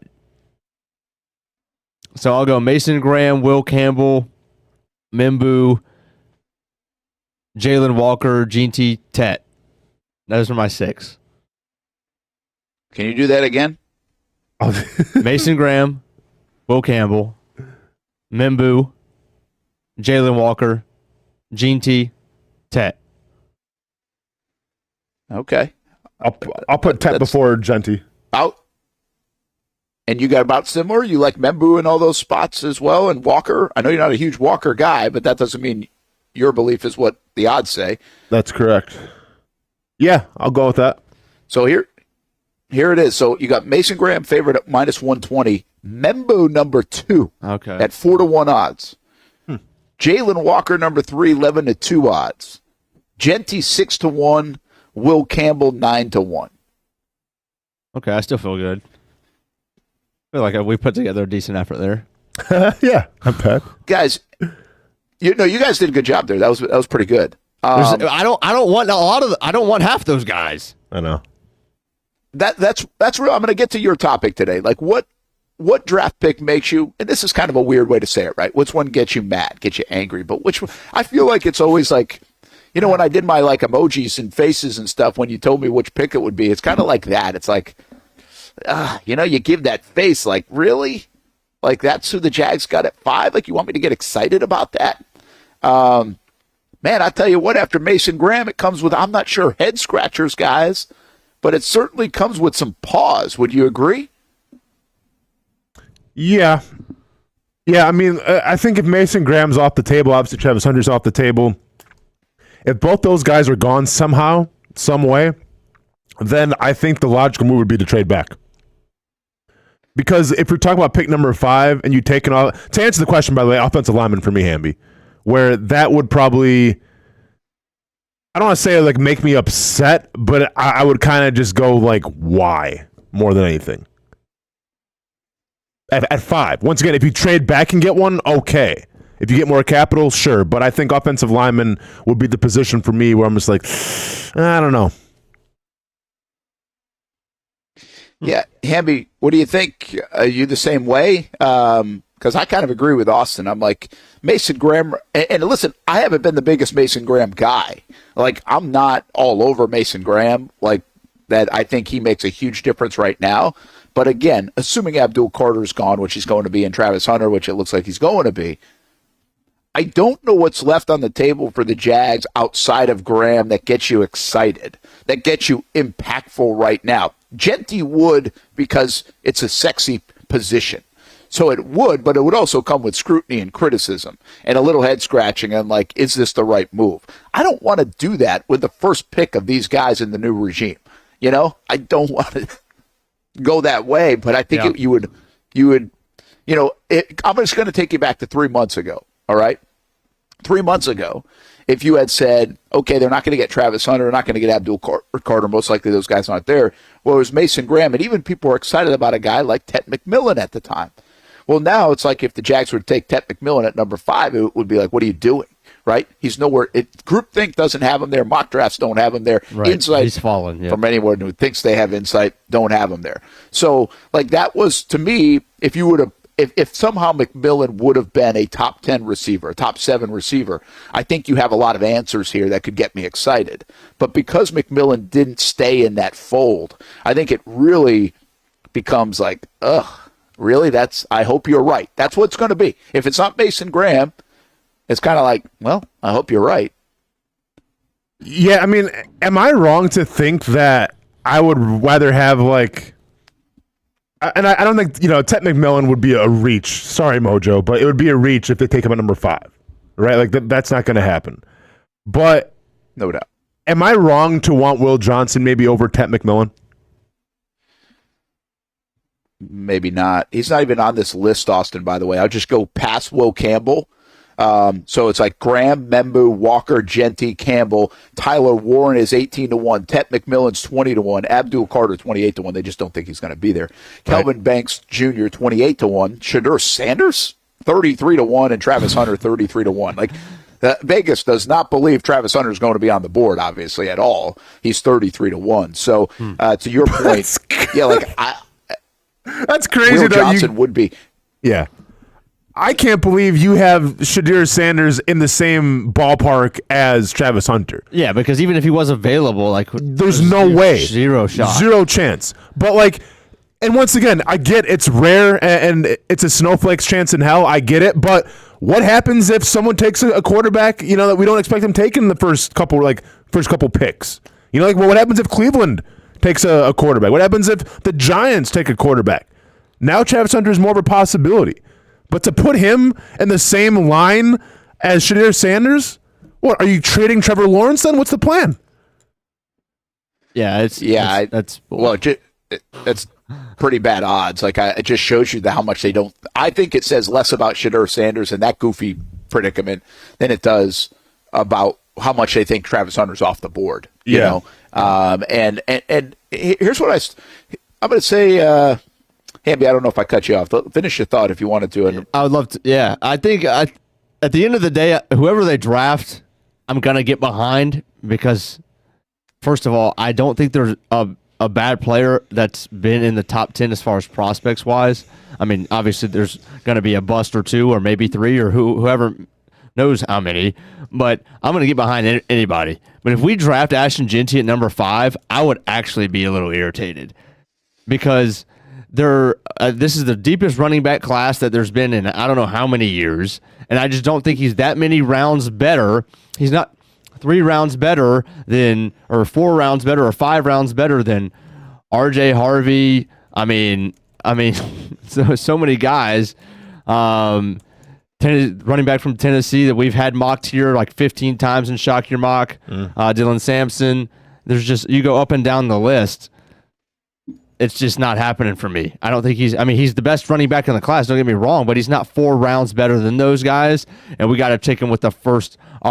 I'll go Mason Graham, Will Campbell, Mimbu, Jalen Walker, Genty, Tet. Those are my 6. Can you do that again? Mason Graham, Will Campbell, Mimbu, Jalen Walker, Genty, Tet. Okay. I'll put Tet before Genty. Out. And you got about similar? You like Membu in all those spots as well, and Walker? I know you're not a huge Walker guy, but that doesn't mean your belief is what the odds say. That's correct. Yeah, I'll go with that. So here it is. So you got Mason Graham favored at minus 120. Membu number 2 at 4-1 odds. Jalen Walker number 3, 11-2 odds. Genty 6-1. Will Campbell 9-1. Okay, I still feel good. I feel like we put together a decent effort there. Yeah, I'm bad. Guys, you guys did a good job there. That was pretty good. I don't want half those guys. I know. That's real. I'm going to get to your topic today. Like, what what draft pick makes you, and this is kind of a weird way to say it, right? Which one gets you mad, gets you angry? But which one, I feel like it's always like, you know, when I did my like emojis and faces and stuff, when you told me which pick it would be, it's kind of like that. It's like, you know, you give that face like, really? Like that's who the Jags got at 5? Like you want me to get excited about that? Man, I tell you what, after Mason Graham, it comes with, I'm not sure, head scratchers, guys, but it certainly comes with some pause. Would you agree? Yeah. Yeah, I mean, I think if Mason Graham's off the table, obviously Travis Hunter's off the table. If both those guys are gone somehow, some way, then I think the logical move would be to trade back. Because if you're talking about pick number 5 and you take to answer the question, by the way, offensive lineman for me, Hamby, where that would probably, I don't want to say like make me upset, but I would kind of just go like, why more than anything. At 5, once again, if you trade back and get one, okay. If you get more capital, sure. But I think offensive lineman would be the position for me where I'm just like, I don't know. Yeah, Hamby, what do you think? Are you the same way? Because I kind of agree with Austen. I'm like, Mason Graham, and listen, I haven't been the biggest Mason Graham guy. Like, I'm not all over Mason Graham, like that. I think he makes a huge difference right now. But again, assuming Abdul Carter's gone, which he's going to be, and Travis Hunter, which it looks like he's going to be, I don't know what's left on the table for the Jags outside of Graham that gets you excited, that gets you impactful right now. Genty would, because it's a sexy position. So it would, but it would also come with scrutiny and criticism and a little head scratching and like, is this the right move? I don't want to do that with the first pick of these guys in the new regime. You know, I don't want to go that way, but I think you would, you know, I'm just going to take you back to 3 months ago. All right. 3 months ago, if you had said, okay, they're not going to get Travis Hunter, they're not going to get Abdul Carter, most likely those guys aren't there. Well, it was Mason Graham, and even people were excited about a guy like Tet McMillan at the time. Well, now it's like if the Jags were to take Tet McMillan at number 5, it would be like, what are you doing? Right? He's nowhere. Groupthink doesn't have him there. Mock drafts don't have him there. Right. Insight He's fallen from anyone who thinks they have insight don't have him there. So, like, that was, to me, if you would have, if somehow McMillan would have been a top 10 receiver, a top 7 receiver, I think you have a lot of answers here that could get me excited. But because McMillan didn't stay in that fold, I think it really becomes like, really? I hope you're right. That's what it's going to be. If it's not Mason Graham, it's kind of like, well, I hope you're right. Yeah, I mean, am I wrong to think that I would rather have like, and I don't think, you know, Tet McMillan would be a reach. Sorry, Mojo, but it would be a reach if they take him at number 5, right? Like that's not going to happen. But no doubt. Am I wrong to want Will Johnson maybe over Tet McMillan? Maybe not. He's not even on this list, Austen, by the way. I'll just go past Will Campbell. So it's like Graham, Membu, Walker, Genty, Campbell. Tyler Warren is 18-1. Tet McMillan's 20-1. Abdul Carter 28-1. They just don't think he's going to be there. Kelvin Banks Jr. 28-1. Shadur Sanders 33-1, and Travis Hunter 33-1. Like Vegas does not believe Travis Hunter is going to be on the board, obviously, at all. He's 33-1. So to your point, yeah, like that's crazy. Will Johnson would be. Yeah. I can't believe you have Shadur Sanders in the same ballpark as Travis Hunter. Yeah, because even if he was available, like there's no way. Zero shot. Zero chance. But like, and once again, I get it's rare and it's a snowflake's chance in hell. I get it. But what happens if someone takes a quarterback, you know, that we don't expect them taking in the first couple picks? You know, like, well, what happens if Cleveland takes a quarterback? What happens if the Giants take a quarterback? Now Travis Hunter is more of a possibility. But to put him in the same line as Shadur Sanders, what, are you trading Trevor Lawrence then? What's the plan? Yeah, that's pretty bad odds. Like it just shows you how much they don't. I think it says less about Shadur Sanders and that goofy predicament than it does about how much they think Travis Hunter's off the board. You know, and here's what I'm going to say. Hamby, I don't know if I cut you off. Finish your thought if you wanted to. I would love to. Yeah, I think at the end of the day, whoever they draft, I'm going to get behind because, first of all, I don't think there's a bad player that's been in the top 10 as far as prospects wise. I mean, obviously there's going to be a bust or two or maybe three or whoever knows how many, but I'm going to get behind anybody. But if we draft Ashton Genty at number 5, I would actually be a little irritated because this is the deepest running back class that there's been in I don't know how many years, and I just don't think he's that many rounds better. He's not 3 rounds better than, or 4 rounds better, or 5 rounds better than RJ Harvey. I mean, so many guys. Running back from Tennessee that we've had mocked here like 15 times in Shock Your Mock. Dylan Sampson. There's just, you go up and down the list. It's just not happening for me. I don't think he's the best running back in the class, don't get me wrong, but he's not 4 rounds better than those guys, and we got to take him with our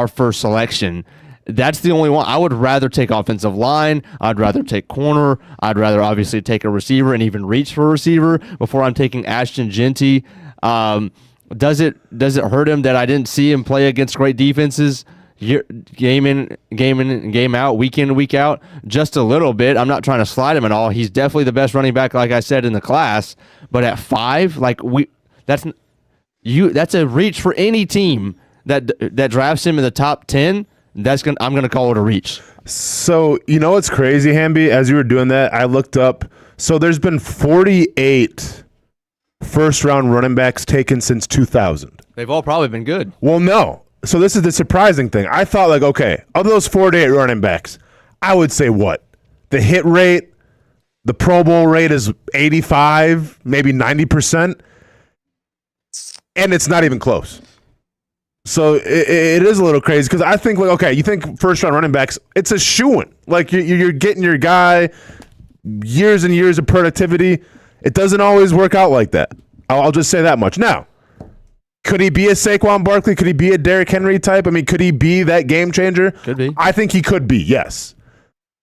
first selection. That's the only one. I would rather take offensive line. I'd rather take corner. I'd rather obviously take a receiver and even reach for a receiver before I'm taking Ashton Genty. Does it hurt him that I didn't see him play against great defenses game in, game out, week in, week out? Just a little bit. I'm not trying to slide him at all. He's definitely the best running back, like I said, in the class. But at 5, that's a reach for any team that drafts him in the top 10. I'm gonna call it a reach. So you know what's crazy, Hamby? As you were doing that, I looked up. So there's been 48 first-round running backs taken since 2000. They've all probably been good. Well, no. So this is the surprising thing. I thought, like, okay, of those 48 running backs, I would say what? The hit rate, the Pro Bowl rate is 85, maybe 90%, and it's not even close. So it is a little crazy because I think, like, okay, you think first-round running backs, it's a shoo-in. Like, you're getting your guy, years and years of productivity. It doesn't always work out like that. I'll just say that much. Now, could he be a Saquon Barkley? Could he be a Derrick Henry type? I mean, could he be that game changer? Could be. I think he could be, yes.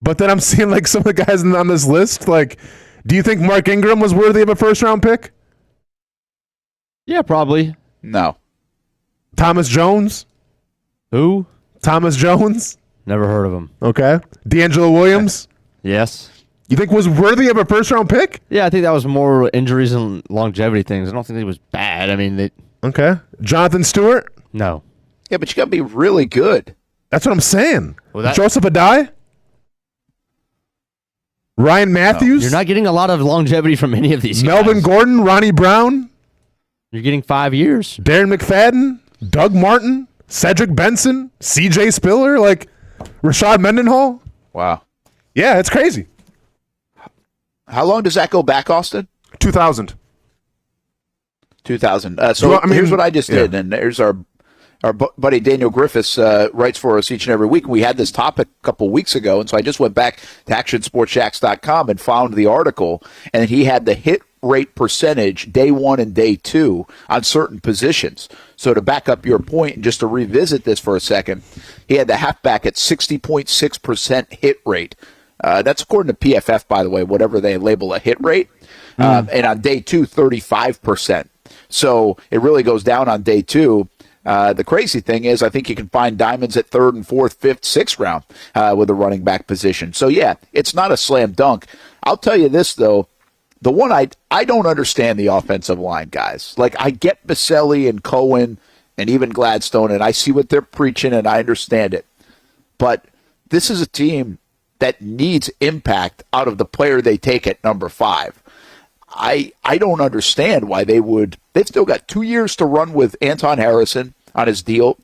But then I'm seeing, like, some of the guys on this list. Like, do you think Mark Ingram was worthy of a first-round pick? Yeah, probably. No. Thomas Jones? Who? Thomas Jones? Never heard of him. Okay. D'Angelo Williams? Yes. You think was worthy of a first-round pick? Yeah, I think that was more injuries and longevity things. I don't think he was bad. I mean, okay. Jonathan Stewart? No. Yeah, but you got to be really good. That's what I'm saying. Well, Joseph Adai? Ryan Matthews? You're not getting a lot of longevity from any of these Melvin guys. Gordon? Ronnie Brown? You're getting 5 years. Darren McFadden? Doug Martin? Cedric Benson? CJ Spiller? Like, Rashad Mendenhall? Wow. Yeah, it's crazy. How long does that go back, Austin? 2000. 2000. Here's what I just did, and there's our buddy Daniel Griffiths writes for us each and every week. We had this topic a couple weeks ago, and so I just went back to actionsportsjacks.com and found the article, and he had the hit rate percentage day 1 and day 2 on certain positions. So to back up your point and just to revisit this for a second, he had the halfback at 60.6% hit rate. That's according to PFF, by the way, whatever they label a hit rate. And on day 2, 35%. So it really goes down on day 2. The crazy thing is I think you can find diamonds at 3rd and 4th, 5th, 6th round with a running back position. So, yeah, it's not a slam dunk. I'll tell you this, though. The one I don't understand the offensive line, guys. Like, I get Baselli and Cohen and even Gladstone, and I see what they're preaching, and I understand it. But this is a team that needs impact out of the player they take at number 5. I don't understand why they would. They've still got 2 years to run with Anton Harrison on his deal.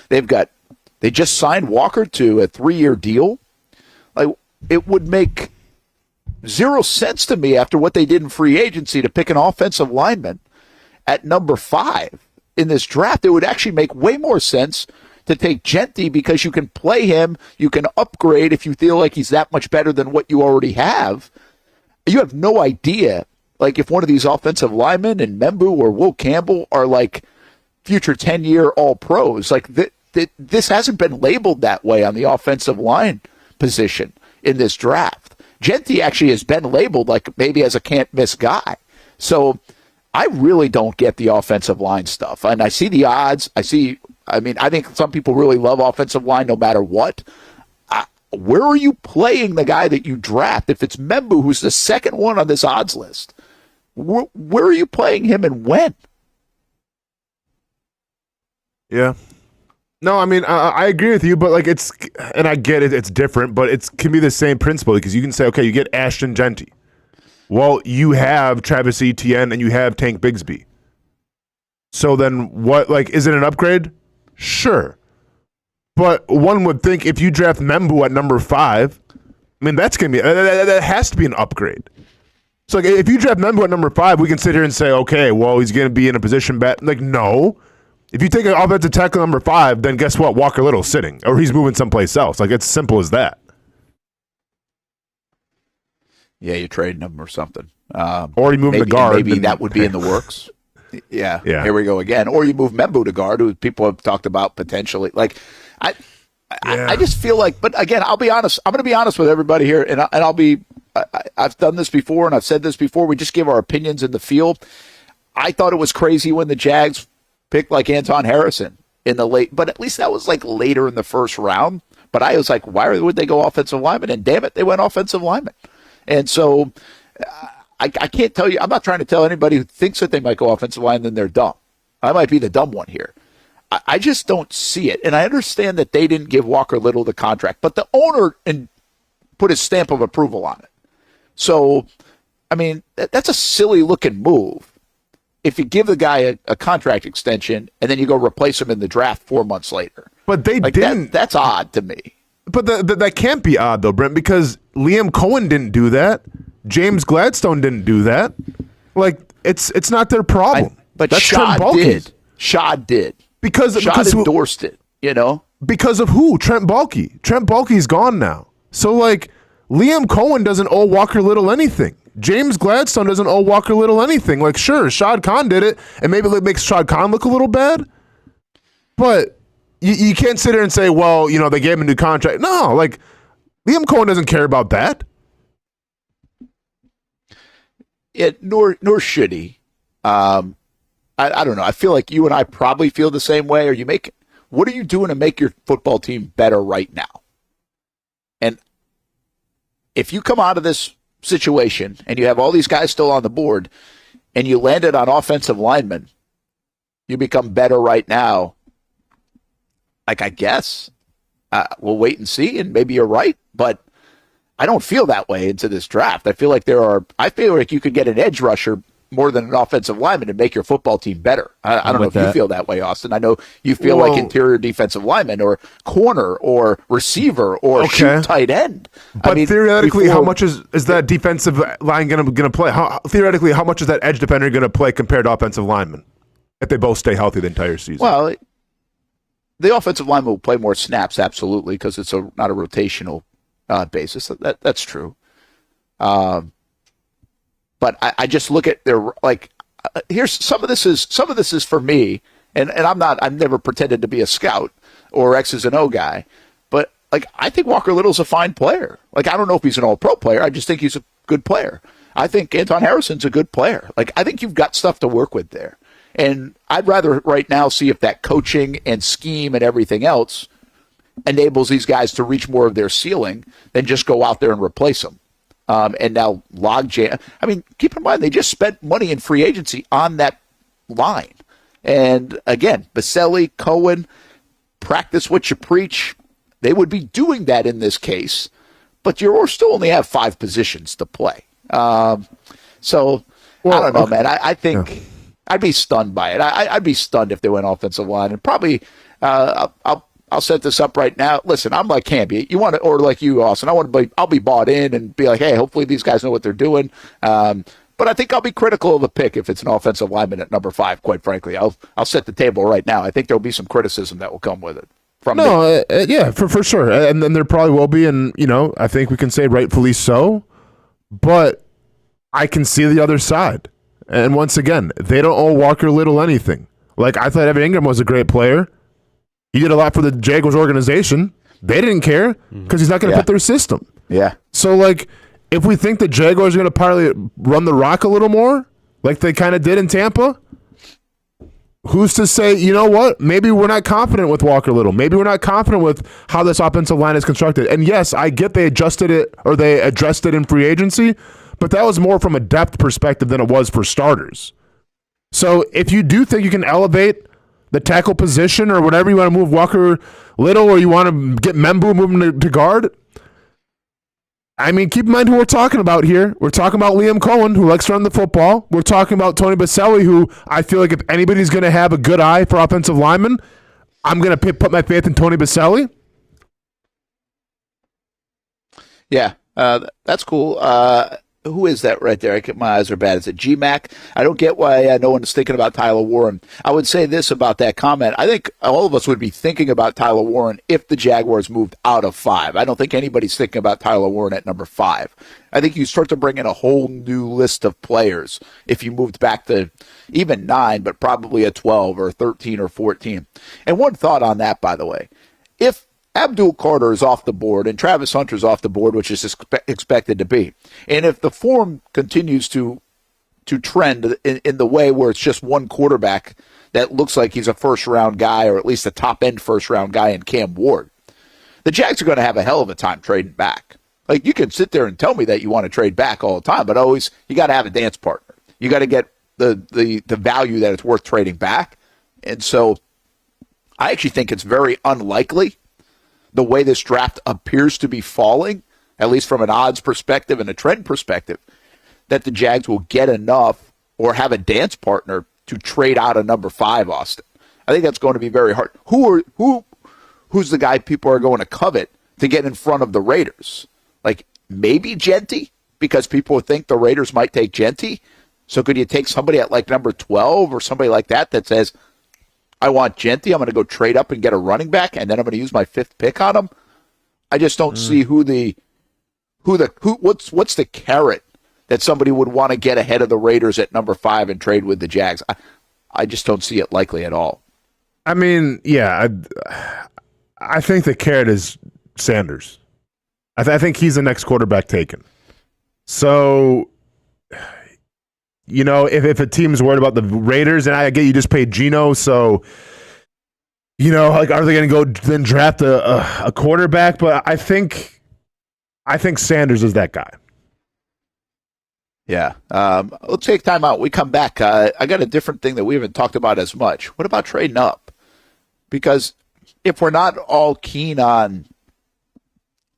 They just signed Walker to a 3-year deal. Like, it would make zero sense to me after what they did in free agency to pick an offensive lineman at number 5 in this draft. It would actually make way more sense to take Genty because you can play him, you can upgrade if you feel like he's that much better than what you already have. You have no idea, like, if one of these offensive linemen and Membu or Will Campbell are like future 10-year All-Pros. Like, this hasn't been labeled that way on the offensive line position in this draft. Genty actually has been labeled like maybe as a can't-miss guy. So I really don't get the offensive line stuff. And I see the odds. I think some people really love offensive line no matter what. where are you playing the guy that you draft? If it's Membu, who's the second one on this odds list, where are you playing him and when? Yeah. No, I mean, I agree with you, but like and I get it, it's different, but it can be the same principle because you can say, okay, you get Ashton Genty. Well, you have Travis Etienne and you have Tank Bigsby. So then what, like, is it an upgrade? Sure. But one would think if you draft Membu at number 5, I mean, that's going to be, that has to be an upgrade. So like, if you draft Membu at number 5, we can sit here and say, okay, well, he's going to be in a position bet. Like, no. If you take an offensive tackle number 5, then guess what? Walker Little's sitting, or he's moving someplace else. Like, it's simple as that. Yeah, you trade him or something. Or you move him to guard. Maybe that would be in the works. Yeah. Here we go again. Or you move Membu to guard, who people have talked about potentially. Like, I just feel like, but again, I'll be honest. I'm going to be honest with everybody here, and I'll be. I've done this before, and I've said this before. We just give our opinions in the field. I thought it was crazy when the Jags picked like Anton Harrison in the late, but at least that was like later in the first round. But I was like, why would they go offensive lineman? And damn it, they went offensive lineman. And so I can't tell you. I'm not trying to tell anybody who thinks that they might go offensive line, then they're dumb. I might be the dumb one here. I just don't see it. And I understand that they didn't give Walker Little the contract, but the owner put his stamp of approval on it. So, I mean, that's a silly looking move. If you give the guy a contract extension and then you go replace him in the draft 4 months later. But they didn't. That's odd to me. But that can't be odd, though, Brent, because Liam Cohen didn't do that. James Gladstone didn't do that. Like, it's not their problem. But that's Shad did. Shad did. Shad endorsed it, you know? Because of who? Trent Baalke. Trent Baalke's gone now. So, like, Liam Cohen doesn't owe Walker Little anything. James Gladstone doesn't owe Walker Little anything. Like, sure, Shad Khan did it, and maybe it makes Shad Khan look a little bad. But you can't sit there and say, well, you know, they gave him a new contract. No, like, Liam Cohen doesn't care about that. Nor should he. I don't know. I feel like you and I probably feel the same way. What are you doing to make your football team better right now? And if you come out of this situation and you have all these guys still on the board and you landed on offensive linemen, you become better right now. Like, I guess we'll wait and see, and maybe you're right, but I don't feel that way into this draft. I feel like you could get an edge rusher more than an offensive lineman to make your football team better. I don't know if you feel that way, Austin. I know you feel like interior defensive lineman or corner or receiver or shoot tight end. But theoretically, how much is that defensive line going to play? Theoretically, how much is that edge defender going to play compared to offensive lineman if they both stay healthy the entire season? Well, the offensive lineman will play more snaps, absolutely, because it's not a rotational basis. That's true. But I just look at their, like, here's some of this is for me, and I've never pretended to be a scout or X's and O guy, but like, I think Walker Little's a fine player. Like, I don't know if he's an all-pro player. I just think he's a good player. I think Anton Harrison's a good player. Like, I think you've got stuff to work with there. And I'd rather right now see if that coaching and scheme and everything else enables these guys to reach more of their ceiling than just go out there and replace them. And now logjam. I mean, keep in mind, they just spent money in free agency on that line. And again, Baselli, Cohen, practice what you preach. They would be doing that in this case, but you still only have 5 positions to play. I don't know, man. I think I'd be stunned by it. I'd be stunned if they went offensive line, and probably I'll set this up right now. Listen, I'm like Hamby. You want to, or like you, Austin. I'll be bought in and be like, hey, hopefully these guys know what they're doing. But I think I'll be critical of the pick if it's an offensive lineman at number 5. Quite frankly, I'll set the table right now. I think there'll be some criticism that will come with it. Yeah, for sure, and then there probably will be, and I think we can say rightfully so. But I can see the other side, and once again, they don't owe Walker Little anything. Like, I thought Evan Ingram was a great player. He did a lot for the Jaguars organization. They didn't care because he's not going to fit their system. Yeah. So, like, if we think the Jaguars are going to probably run the rock a little more, like they kind of did in Tampa, who's to say, you know what? Maybe we're not confident with Walker Little. Maybe we're not confident with how this offensive line is constructed. And yes, I get they adjusted it or they addressed it in free agency, but that was more from a depth perspective than it was for starters. So if you do think you can elevate the tackle position or whatever, you want to move Walker Little or you want to get Membu, move him to guard, I mean, keep in mind who we're talking about here. We're talking about Liam Cohen, who likes to run the football. We're talking about Tony Baselli, who I feel like if anybody's going to have a good eye for offensive linemen, I'm going to put my faith in Tony Baselli. Yeah, that's cool. Who is that right there? I get my eyes are bad. Is it GMAC? I don't get why no one is thinking about Tyler Warren. I would say this about that comment. I think all of us would be thinking about Tyler Warren if the Jaguars moved out of 5. I don't think anybody's thinking about Tyler Warren at number 5. I think you start to bring in a whole new list of players if you moved back to even 9, but probably a 12 or 13 or 14. And one thought on that, by the way. If Abdul Carter is off the board and Travis Hunter's off the board, which is expected to be. And if the form continues to trend in the way where it's just one quarterback that looks like he's a first-round guy or at least a top-end first-round guy in Cam Ward, the Jags are going to have a hell of a time trading back. Like, you can sit there and tell me that you want to trade back all the time, but always you got to have a dance partner. You got to get the value that it's worth trading back. And so I actually think it's very unlikely, the way this draft appears to be falling, at least from an odds perspective and a trend perspective, that the Jags will get enough or have a dance partner to trade out a number 5, Austin. I think that's going to be very hard. Who's the guy people are going to covet to get in front of the Raiders? Like, maybe Genty, because people think the Raiders might take Genty. So could you take somebody at like number 12 or somebody like that says, I want Genty, I'm going to go trade up and get a running back, and then I'm going to use my 5th pick on him? I just don't see what's the carrot that somebody would want to get ahead of the Raiders at number 5 and trade with the Jags. I just don't see it likely at all. I mean, yeah, I think the carrot is Sanders. I think he's the next quarterback taken. So, you know, if a team's worried about the Raiders, and I get you just paid Geno, so, you know, like, are they going to go then draft a quarterback? But I think Sanders is that guy. Yeah. Let's take time out. We come back. I got a different thing that we haven't talked about as much. What about trading up? Because if we're not all keen on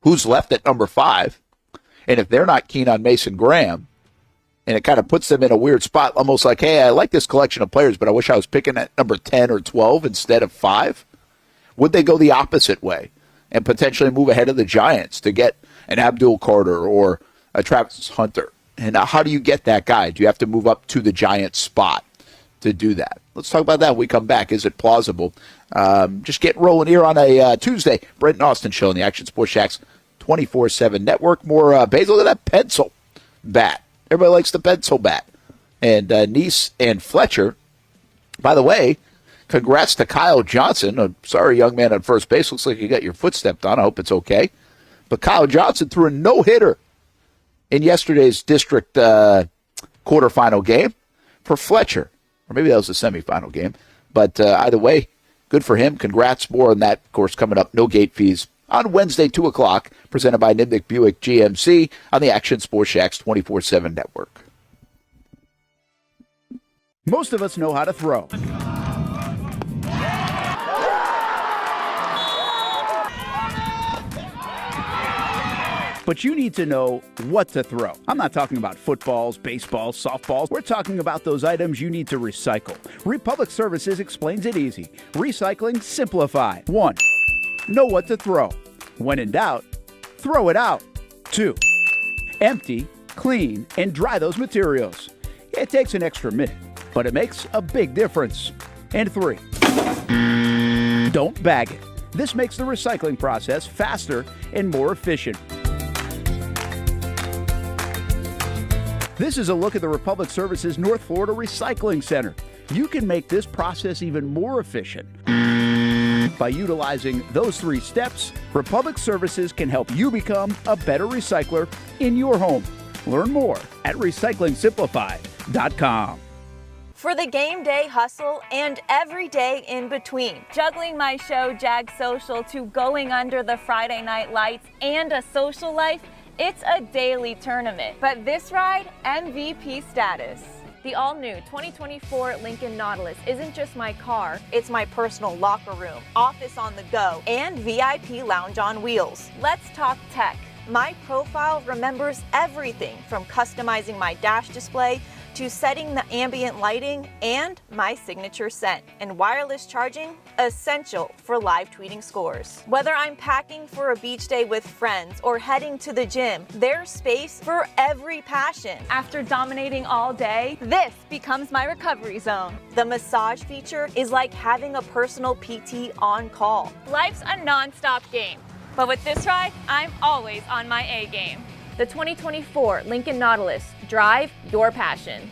who's left at number 5, and if they're not keen on Mason Graham, and it kind of puts them in a weird spot, almost like, hey, I like this collection of players, but I wish I was picking at number 10 or 12 instead of 5. Would they go the opposite way and potentially move ahead of the Giants to get an Abdul Carter or a Travis Hunter? And how do you get that guy? Do you have to move up to the Giants spot to do that? Let's talk about that when we come back. Is it plausible? Just get rolling here on a Tuesday. Brent Austen Show on the Action Sports Jacks 24/7 Network. More Basil than that pencil bat. Everybody likes the pencil bat. And Nice and Fletcher, by the way, congrats to Kyle Johnson. A sorry young man on first base. Looks like you got your foot stepped on. I hope it's okay. But Kyle Johnson threw a no-hitter in yesterday's district quarterfinal game for Fletcher. Or maybe that was the semifinal game. But either way, good for him. Congrats. More on that, of course, coming up. No gate fees on Wednesday, 2 o'clock, presented by Nimnik Buick GMC on the Action Sports Jacks 24/7 Network. Most of us know how to throw. But you need to know what to throw. I'm not talking about footballs, baseballs, softballs. We're talking about those items you need to recycle. Republic Services explains it easy. Recycling simplified. 1. Know what to throw. When in doubt, throw it out. 2. Empty, clean, and dry those materials. It takes an extra minute, but it makes a big difference. And 3. Don't bag it. This makes the recycling process faster and more efficient. This is a look at the Republic Services North Florida Recycling Center. You can make this process even more efficient. By utilizing those 3 steps, Republic Services can help you become a better recycler in your home. Learn more at recyclingsimplified.com. for the game day hustle and every day in between. Juggling my show, Jag Social, to going under the Friday night lights and a social life, it's a daily tournament. But this ride, MVP status. The all-new 2024 Lincoln Nautilus isn't just my car, it's my personal locker room, office on the go, and VIP lounge on wheels. Let's talk tech. My profile remembers everything from customizing my dash display to setting the ambient lighting and my signature scent. And wireless charging, essential for live tweeting scores. Whether I'm packing for a beach day with friends or heading to the gym, there's space for every passion. After dominating all day, this becomes my recovery zone. The massage feature is like having a personal PT on call. Life's a non-stop game, but with this ride, I'm always on my A game. The 2024 Lincoln Nautilus. Drive your passion.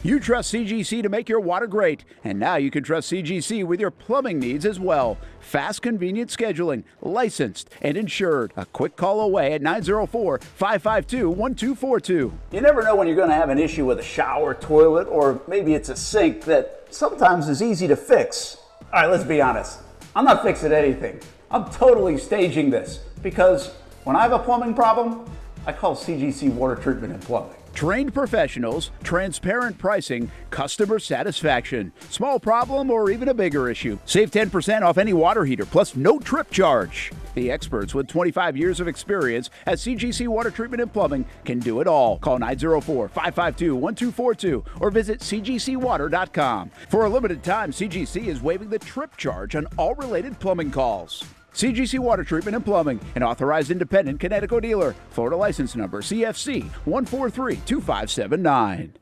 You trust CGC to make your water great, and now you can trust CGC with your plumbing needs as well. Fast, convenient scheduling, licensed and insured. A quick call away at 904-552-1242. You never know when you're going to have an issue with a shower, toilet, or maybe it's a sink that sometimes is easy to fix. All right, let's be honest. I'm not fixing anything. I'm totally staging this because when I have a plumbing problem, I call CGC Water Treatment and Plumbing. Trained professionals, transparent pricing, customer satisfaction. Small problem or even a bigger issue. Save 10% off any water heater, plus no trip charge. The experts with 25 years of experience at CGC Water Treatment and Plumbing can do it all. Call 904-552-1242 or visit cgcwater.com. For a limited time, CGC is waiving the trip charge on all related plumbing calls. CGC Water Treatment and Plumbing, an authorized independent Connecticut dealer. Florida license number CFC 1432579.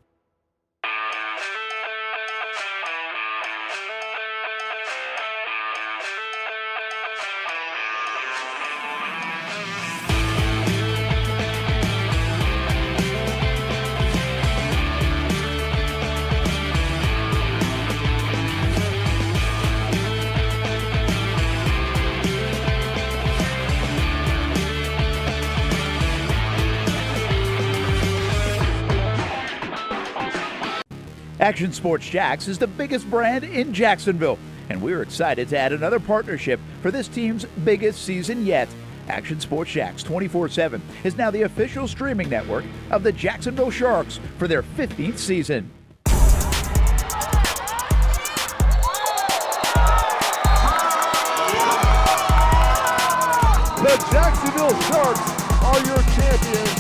Action Sports Jacks is the biggest brand in Jacksonville, and we're excited to add another partnership for this team's biggest season yet. Action Sports Jacks 24/7 is now the official streaming network of the Jacksonville Sharks for their 15th season. The Jacksonville Sharks are your champions.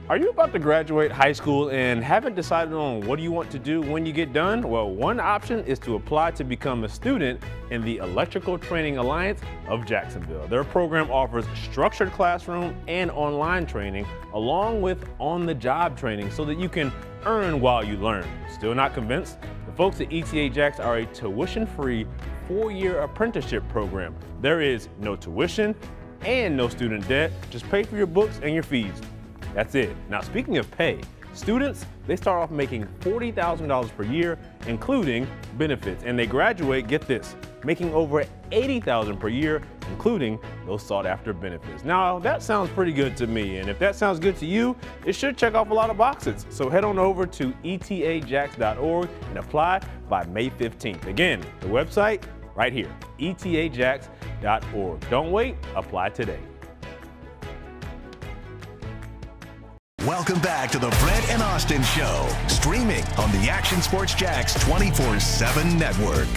Are you about to graduate high school and haven't decided on what you want to do when you get done? Well, one option is to apply to become a student in the Electrical Training Alliance of Jacksonville. Their program offers structured classroom and online training along with on-the-job training so that you can earn while you learn. Still not convinced? The folks at ETA Jacks are a tuition-free 4-year apprenticeship program. There is no tuition and no student debt. Just pay for your books and your fees. That's it. Now, speaking of pay, students, they start off making $40,000 per year, including benefits, and they graduate, get this, making over $80,000 per year, including those sought-after benefits. Now, that sounds pretty good to me, and if that sounds good to you, it should check off a lot of boxes. So head on over to etajacks.org and apply by May 15th. Again, the website right here, etajacks.org. Don't wait, apply today. Welcome back to the Brent and Austen Show, streaming on the Action Sports Jacks 24/7 network.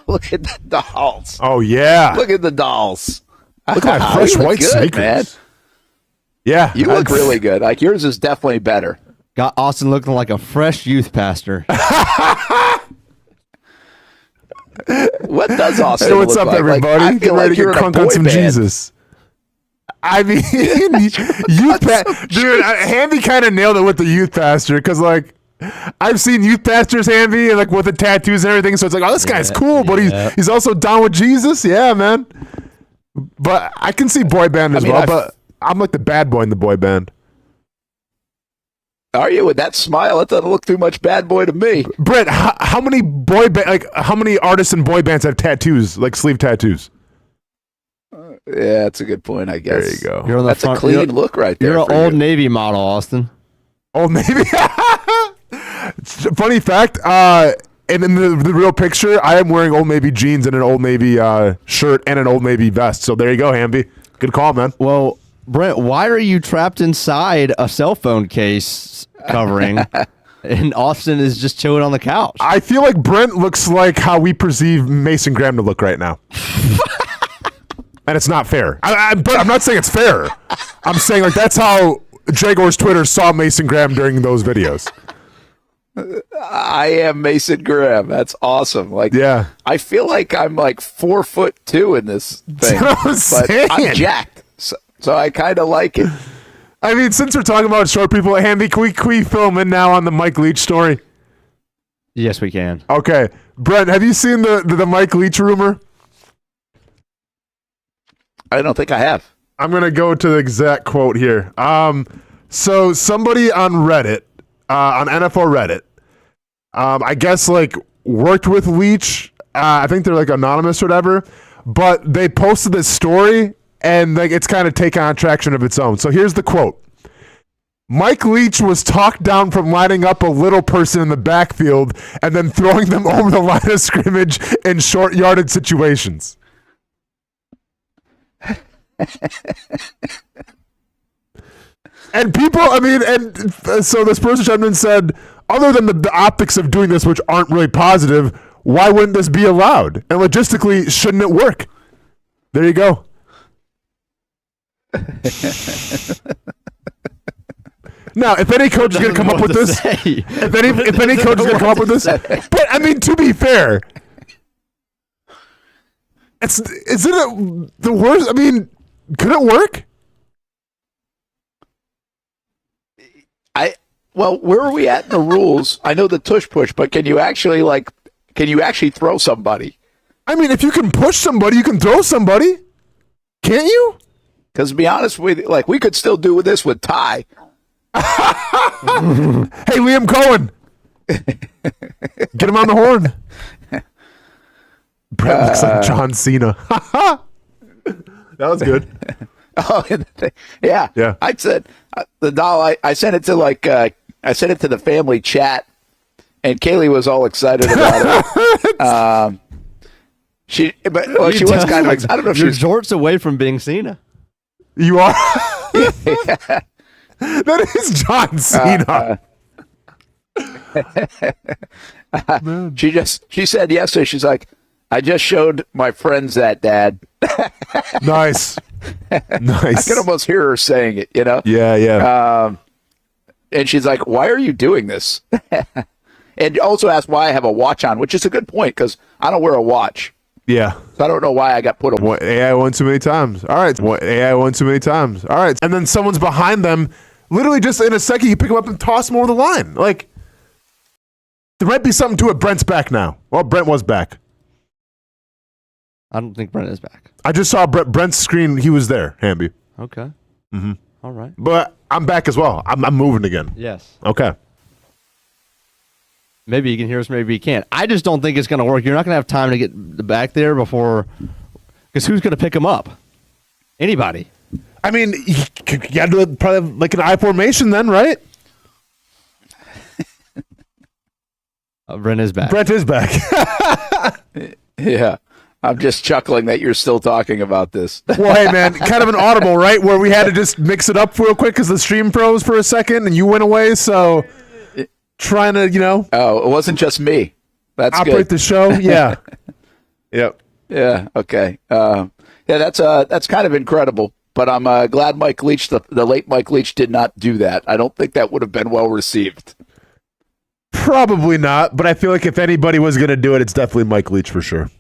Look at the dolls. Oh, yeah. Look at the dolls. Look at my fresh white good, sneakers. Man. Yeah. You look really good. Like, yours is definitely better. Got Austin looking like a fresh youth pastor. What does Austin Hey, what's look up, like? everybody? Like, I Get feel ready like to you're get in a crunk on boy some band. Jesus. I mean, dude, Hamby kind of nailed it with the youth pastor because, like, I've seen youth pastors, Hamby, and like with the tattoos and everything. So it's like, oh, this guy's cool, but he's also down with Jesus. Yeah, man. But I can see boy band as well. But I'm like the bad boy in the boy band. Are you with that smile? That doesn't look too much bad boy to me. Brent, how many how many artists and boy bands have tattoos, like sleeve tattoos? Yeah, that's a good point, I guess. There you go. You're on the That's front, a clean look right there. You're an for Old you. Navy model, Austin. Old Navy. Funny fact, and in the real picture, I am wearing Old Navy jeans and an Old Navy shirt and an Old Navy vest. So there you go, Hamby. Good call, man. Well, Brent, why are you trapped inside a cell phone case covering and Austin is just chilling on the couch? I feel like Brent looks like how we perceive Mason Graham to look right now. And it's not fair. But I'm not saying it's fair. I'm saying like that's how Jaguars Twitter saw Mason Graham during those videos. I am Mason Graham. That's awesome. Like, Yeah. I feel like I'm like 4'2" in this thing, what I'm saying. I'm jacked, so I kind of like it. I mean, since we're talking about short people, Hamby, can we film in now on the Mike Leach story? Yes, we can. Okay. Brent, have you seen the Mike Leach rumor? I don't think I have. I'm going to go to the exact quote here. So somebody on Reddit, on NFL Reddit, I guess like worked with Leach. I think they're like anonymous or whatever, but they posted this story and like it's kind of taken on traction of its own. So here's the quote. Mike Leach was talked down from lining up a little person in the backfield and then throwing them over the line of scrimmage in short yardage situations. And people, I mean, and so this person chimed in and said, other than the optics of doing this, which aren't really positive, why wouldn't this be allowed? And logistically, shouldn't it work? There you go. Now, if any coach is going to come up with this, if any coach is going to come up with this, but I mean, to be fair, isn't it the worst? I mean, could it work? Well, where are we at in the rules? I know the tush push, but can you actually throw somebody? I mean, if you can push somebody, you can throw somebody. Can't you? Because to be honest with you, like we could still do this with Ty. Hey, Liam Cohen. Get him on the horn. Brent looks like John Cena. That was good. Oh, yeah. Yeah. I said the doll. I sent it to I sent it to the family chat, and Kaylee was all excited about it. She was kind of. I don't know if you're she's jorts away from being Cena. You are. That is John Cena. She said yesterday. She's like, I just showed my friends that, Dad. Nice. I can almost hear her saying it, you know? Yeah. And she's like, why are you doing this? And also asked why I have a watch on, which is a good point because I don't wear a watch. Yeah. So I don't know why I got put on. AI won too many times. All right. AI won too many times. All right. And then someone's behind them. Literally just in a second, you pick them up and toss them over the line. Like, there might be something to it. Brent's back now. Well, Brent was back. I don't think Brent is back. I just saw Brent's screen. He was there, Hamby. Okay. Mm-hmm. All right. But I'm back as well. I'm moving again. Yes. Okay. Maybe you can hear us, maybe you can't. I just don't think it's going to work. You're not going to have time to get back there before, because who's going to pick him up? Anybody. I mean, you got to do it probably like an I formation then, right? Brent is back. Brent is back. Yeah. I'm just chuckling that you're still talking about this. Well, hey, man, kind of an audible, right? Where we had to just mix it up real quick because the stream froze for a second and you went away. So trying to, Oh, it wasn't just me. That's operate good. the show. Yeah. Yep. Yeah. Okay. Yeah, that's kind of incredible. But I'm glad Mike Leach, the late Mike Leach, did not do that. I don't think that would have been well received. Probably not. But I feel like if anybody was going to do it, it's definitely Mike Leach for sure.